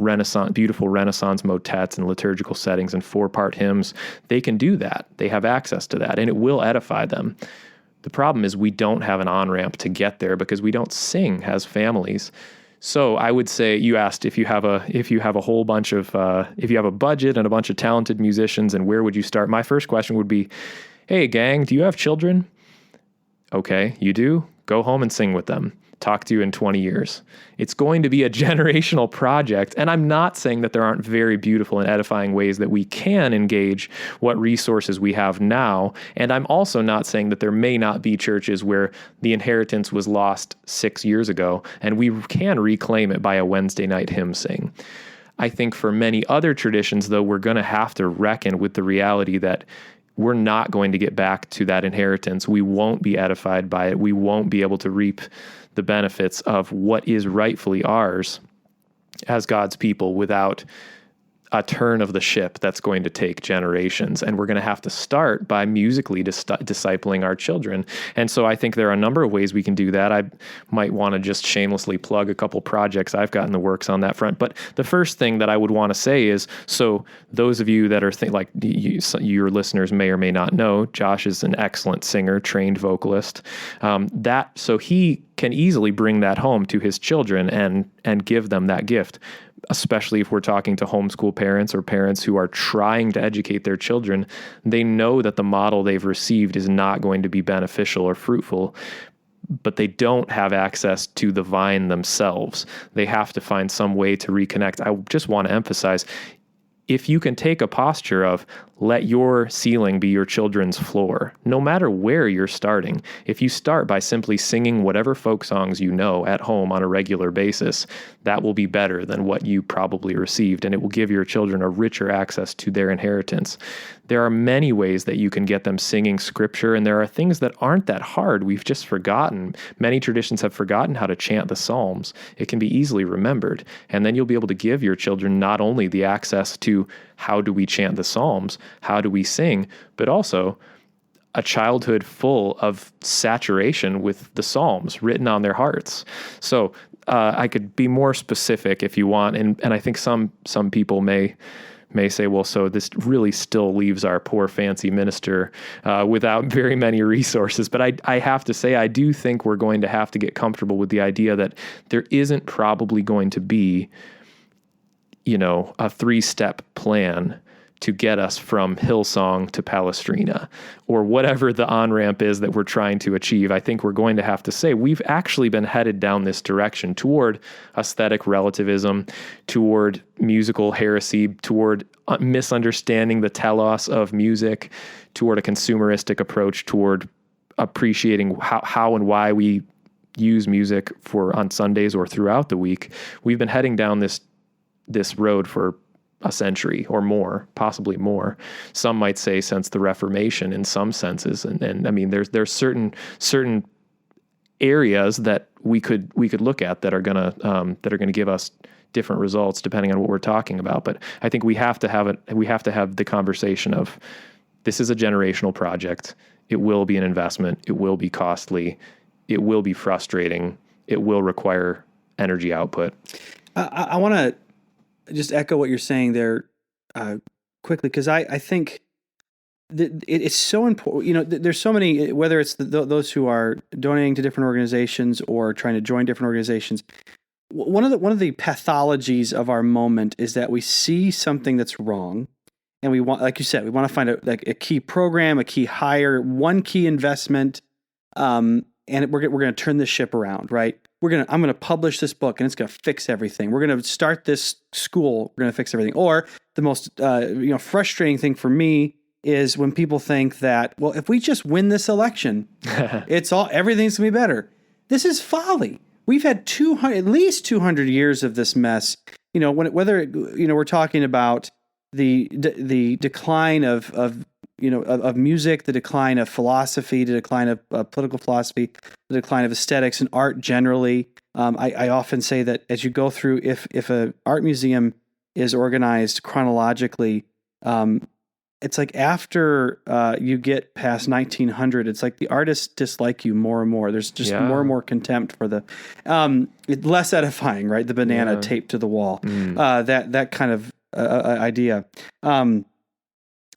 beautiful Renaissance motets and liturgical settings and 4-part hymns, they can do that. They have access to that, and it will edify them. The problem is we don't have an on-ramp to get there because we don't sing as families. So I would say, you asked if you have a whole bunch of if you have a budget and a bunch of talented musicians, and where would you start? My first question would be, hey gang, do you have children? Okay, you do? Go home and sing with them. Talk to you in 20 years. It's going to be a generational project. And I'm not saying that there aren't very beautiful and edifying ways that we can engage what resources we have now. And I'm also not saying that there may not be churches where the inheritance was lost 6 years ago and we can reclaim it by a Wednesday night hymn sing. I think for many other traditions, though, we're going to have to reckon with the reality that we're not going to get back to that inheritance. We won't be edified by it. We won't be able to reap the benefits of what is rightfully ours as God's people without a turn of the ship that's going to take generations. And we're going to have to start by musically discipling our children. And so I think there are a number of ways we can do that. I might want to just shamelessly plug a couple projects I've got in the works on that front. But the first thing that I would want to say is, so those of you that are your listeners may or may not know, Josh is an excellent singer, trained vocalist. So he can easily bring that home to his children and give them that gift, especially if we're talking to homeschool parents or parents who are trying to educate their children. They know that the model they've received is not going to be beneficial or fruitful, but they don't have access to the vine themselves. They have to find some way to reconnect. I just want to emphasize, if you can take a posture of, Let your ceiling be your children's floor, no matter where you're starting. If you start by simply singing whatever folk songs you know at home on a regular basis, that will be better than what you probably received, and it will give your children a richer access to their inheritance. There are many ways that you can get them singing scripture, and there are things that aren't that hard. We've just forgotten. Many traditions have forgotten how to chant the Psalms. It can be easily remembered, and then you'll be able to give your children not only the access to how do we chant the Psalms, how do we sing, but also a childhood full of saturation with the Psalms written on their hearts. So I could be more specific if you want, and I think some people may say, well, so this really still leaves our poor fancy minister without very many resources. But I have to say, I do think we're going to have to get comfortable with the idea that there isn't probably going to be, a 3-step plan to get us from Hillsong to Palestrina, or whatever the on-ramp is that we're trying to achieve. I think we're going to have to say we've actually been headed down this direction toward aesthetic relativism, toward musical heresy, toward misunderstanding the telos of music, toward a consumeristic approach, toward appreciating how and why we use music on Sundays or throughout the week. We've been heading down this road for a century or more, possibly more. Some might say since the Reformation in some senses. And I mean, there's certain areas that we could look at that are gonna give us different results depending on what we're talking about. But I think we have to have the conversation of, this is a generational project. It will be an investment. It will be costly. It will be frustrating. It will require energy output. I want to just echo what you're saying there quickly, because I think that it's so important. There's so many, whether it's those who are donating to different organizations or trying to join different organizations. One of the pathologies of our moment is that we see something that's wrong, and we want, like you said, we want to find a key program, a key hire, one key investment, and we're going to turn this ship around, right? I'm going to publish this book and it's going to fix everything. We're going to start this school. We're going to fix everything. Or the most, frustrating thing for me is when people think that, well, if we just win this election, everything's going to be better. This is folly. We've had at least 200 years of this mess. Whether we're talking about the decline of music, the decline of philosophy, the decline of political philosophy, the decline of aesthetics and art generally. I often say that as you go through, if an art museum is organized chronologically, it's like after you get past 1900, it's like the artists dislike you more and more. There's just more and more contempt for the less edifying, right? The banana taped to the wall, that kind of idea.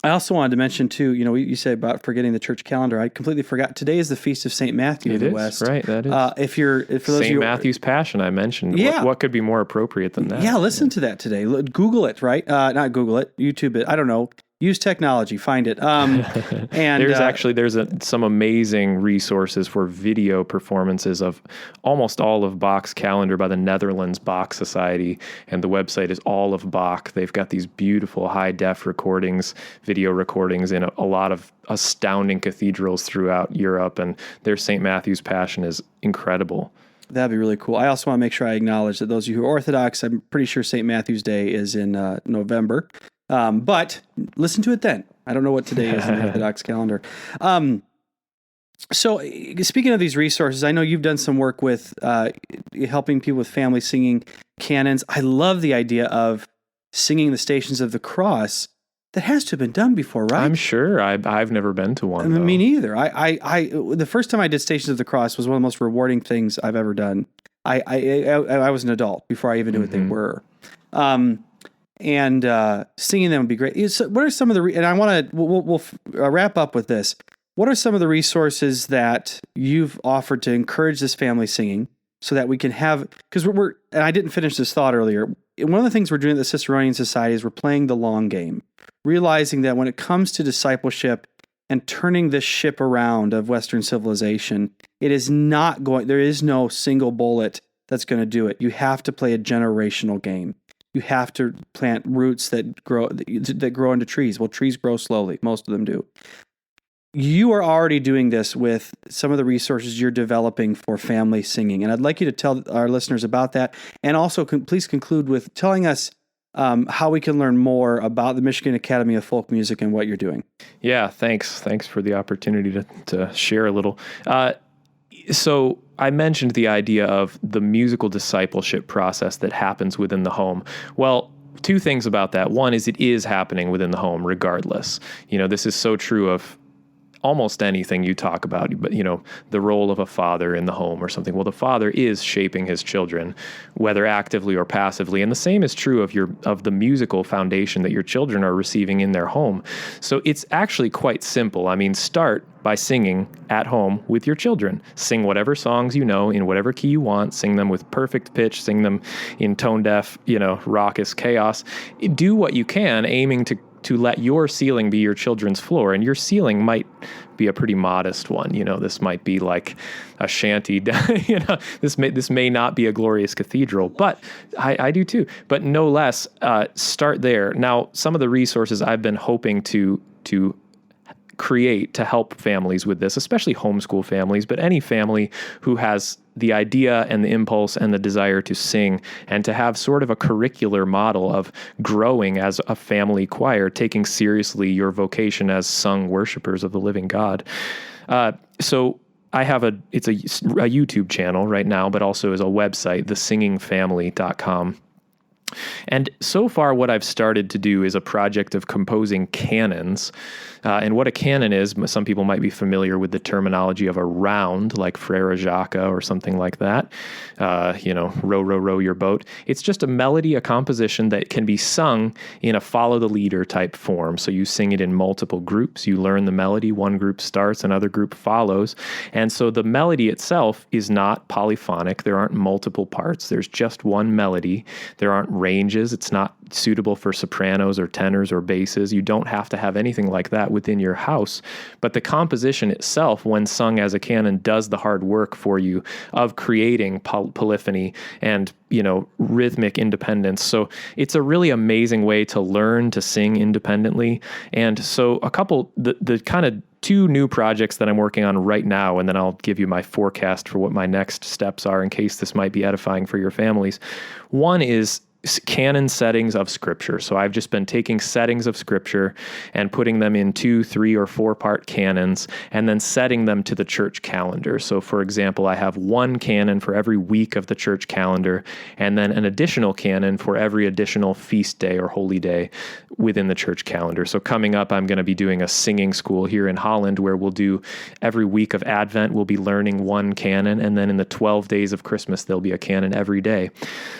I also wanted to mention too, you said about forgetting the church calendar. I completely forgot. Today is the Feast of St. Matthew in the West. Right, that is. For those St. Matthew's Passion I mentioned. Yeah. What could be more appropriate than that? Yeah, listen to that today. Google it, right? Not Google it, YouTube it. I don't know. Use technology, find it. And there's some amazing resources for video performances of almost all of Bach's calendar by the Netherlands Bach Society, and the website is All of Bach. They've got these beautiful high-def recordings, video recordings in a lot of astounding cathedrals throughout Europe, and their St. Matthew's Passion is incredible. That'd be really cool. I also want to make sure I acknowledge that those of you who are Orthodox, I'm pretty sure St. Matthew's Day is in November. But listen to it then. I don't know what today is in the Orthodox calendar. So speaking of these resources, I know you've done some work with helping people with family singing canons. I love the idea of singing the Stations of the Cross. That has to have been done before, right? I'm sure. I've never been to one. Me neither. I the first time I did Stations of the Cross was one of the most rewarding things I've ever done. I was an adult before I even knew what they were. And singing them would be great. So what are some of the and I want to we'll wrap up with this. What are some of the resources that you've offered to encourage this family singing so that we can have, because we're and I didn't finish this thought earlier. One of the things we're doing at the Ciceronian Society is we're playing the long game, realizing that when it comes to discipleship and turning this ship around of Western civilization, it is not going. There is no single bullet that's going to do it. You have to play a generational game. you have to plant roots that grow into trees. Well, trees grow slowly. Most of them do. You are already doing this with some of the resources you're developing for family singing. And I'd like you to tell our listeners about that. And also, please conclude with telling us how we can learn more about the Michigan Academy of Folk Music and what you're doing. Yeah, thanks. Thanks for the opportunity to share a little. So I mentioned the idea of the musical discipleship process that happens within the home. Well, two things about that. One is it is happening within the home regardless. This is so true of almost anything you talk about, but the role of a father in the home or something. Well, the father is shaping his children, whether actively or passively. And the same is true of the musical foundation that your children are receiving in their home. So it's actually quite simple. I mean, start by singing at home with your children. Sing whatever songs you know in whatever key you want. Sing them with perfect pitch. Sing them in tone deaf, raucous chaos. Do what you can, aiming to let your ceiling be your children's floor. And your ceiling might be a pretty modest one. This might be like a shanty. This may not be a glorious cathedral, but I do too. But no less, start there. Now, some of the resources I've been hoping to create to help families with this, especially homeschool families, but any family who has the idea and the impulse and the desire to sing and to have sort of a curricular model of growing as a family choir, taking seriously your vocation as sung worshipers of the living God. So I have it's a YouTube channel right now, but also is a website, thesingingfamily.com. And so far, what I've started to do is a project of composing canons. And what a canon is, some people might be familiar with the terminology of a round, like Frere Jacques or something like that. Row, row, row your boat. It's just a melody, a composition that can be sung in a follow the leader type form. So you sing it in multiple groups. You learn the melody. One group starts, another group follows. And so the melody itself is not polyphonic. There aren't multiple parts. There's just one melody. There aren't ranges. It's not suitable for sopranos or tenors or basses. You don't have to have anything like that within your house. But the composition itself, when sung as a canon, does the hard work for you of creating polyphony and rhythmic independence. So it's a really amazing way to learn to sing independently. And so the kind of two new projects that I'm working on right now, and then I'll give you my forecast for what my next steps are in case this might be edifying for your families. One is canon settings of Scripture. So I've just been taking settings of Scripture and putting them in 2, 3, or 4-part canons, and then setting them to the church calendar. So for example, I have one canon for every week of the church calendar, and then an additional canon for every additional feast day or holy day within the church calendar. So coming up, I'm going to be doing a singing school here in Holland where we'll do every week of Advent, we'll be learning one canon, and then in the 12 days of Christmas, there'll be a canon every day.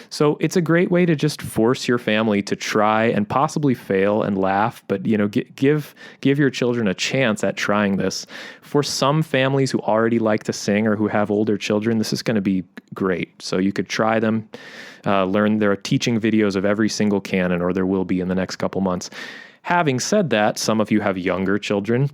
So it's a great way to just force your family to try and possibly fail and laugh, but give your children a chance at trying this. For some families who already like to sing or who have older children, this is going to be great. So you could try them, learn. There are teaching videos of every single canon, or there will be in the next couple months. Having said that, some of you have younger children.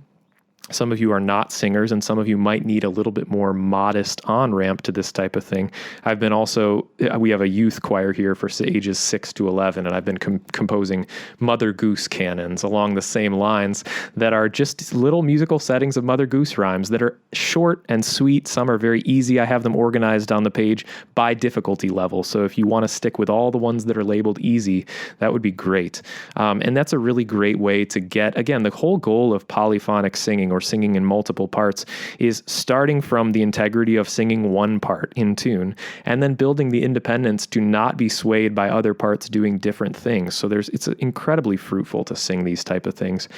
Some of you are not singers, and some of you might need a little bit more modest on-ramp to this type of thing. We have a youth choir here for ages 6 to 11, and I've been composing Mother Goose canons along the same lines that are just little musical settings of Mother Goose rhymes that are short and sweet. Some are very easy. I have them organized on the page by difficulty level. So if you want to stick with all the ones that are labeled easy, that would be great. And that's a really great way to get, again, the whole goal of polyphonic singing or singing in multiple parts is starting from the integrity of singing one part in tune and then building the independence to not be swayed by other parts doing different things. So it's incredibly fruitful to sing these type of things.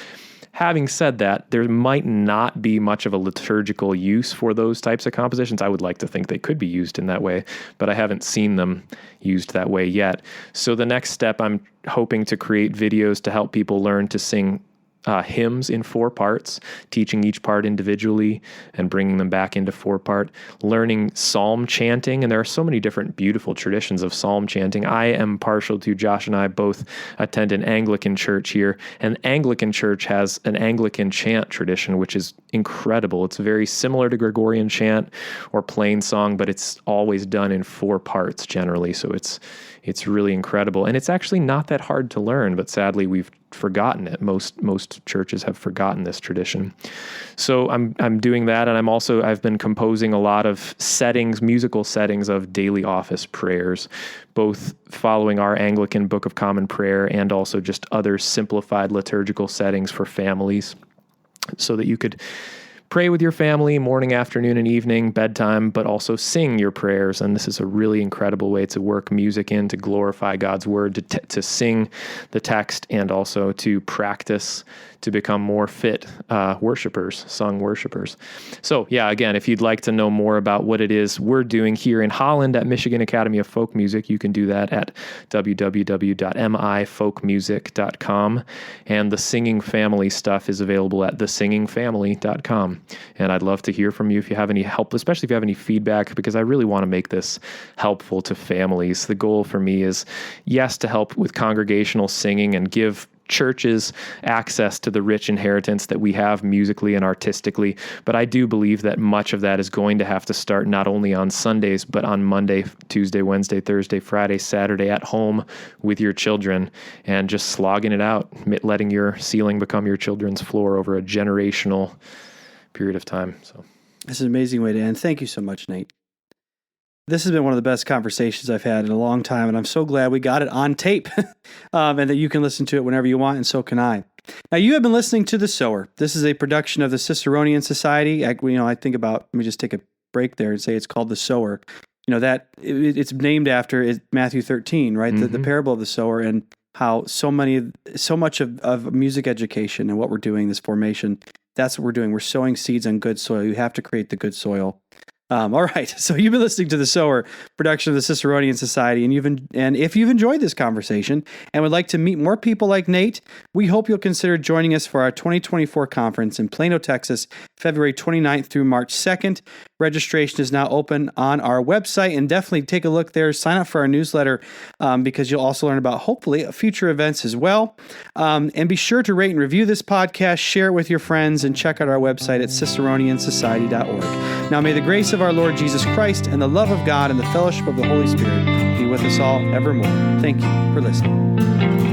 Having said that, there might not be much of a liturgical use for those types of compositions. I would like to think they could be used in that way, but I haven't seen them used that way yet. So the next step, I'm hoping to create videos to help people learn to sing hymns in 4 parts, teaching each part individually and bringing them back into 4-part, learning psalm chanting. And there are so many different beautiful traditions of psalm chanting. I am partial to, Josh and I both attend an Anglican church here, and Anglican church has an Anglican chant tradition, which is incredible. It's very similar to Gregorian chant or plain song, but it's always done in 4 parts generally. So it's really incredible. And it's actually not that hard to learn, but sadly we've forgotten it. Most churches have forgotten this tradition. So I'm doing that, and I've been composing a lot of musical settings of daily office prayers, both following our Anglican Book of Common Prayer and also just other simplified liturgical settings for families, so that you could pray with your family morning, afternoon, and evening, bedtime, but also sing your prayers. And this is a really incredible way to work music in, to glorify God's word, to sing the text, and also to practice to become more fit sung worshipers. So yeah, again, if you'd like to know more about what it is we're doing here in Holland at Michigan Academy of Folk Music, you can do that at www.mifolkmusic.com. And the Singing Family stuff is available at thesingingfamily.com. And I'd love to hear from you if you have any help, especially if you have any feedback, because I really want to make this helpful to families. The goal for me is, yes, to help with congregational singing and give churches access to the rich inheritance that we have musically and artistically. But I do believe that much of that is going to have to start not only on Sundays, but on Monday, Tuesday, Wednesday, Thursday, Friday, Saturday at home with your children, and just slogging it out, letting your ceiling become your children's floor over a generational period of time. So this is an amazing way to end. Thank you so much, Nate. This has been one of the best conversations I've had in a long time, and I'm so glad we got it on tape and that you can listen to it whenever you want, and so can I. Now, you have been listening to The Sower. This is a production of the Ciceronian Society. I think about, let me just take a break there and say it's called The Sower. That it's named after Matthew 13, right? Mm-hmm. The parable of the sower, and how so much of music education and what we're doing, this formation, that's what we're doing. We're sowing seeds on good soil. You have to create the good soil. All right, so you've been listening to The Sower, production of the Ciceronian Society, and if you've enjoyed this conversation and would like to meet more people like Nate, we hope you'll consider joining us for our 2024 conference in Plano, Texas, February 29th through March 2nd. Registration is now open on our website, and definitely take a look there. Sign up for our newsletter because you'll also learn about, hopefully, future events as well. And be sure to rate and review this podcast, share it with your friends, and check out our website at ciceroniansociety.org. Now, may the grace of our Lord Jesus Christ and the love of God and the fellowship of the Holy Spirit be with us all evermore. Thank you for listening.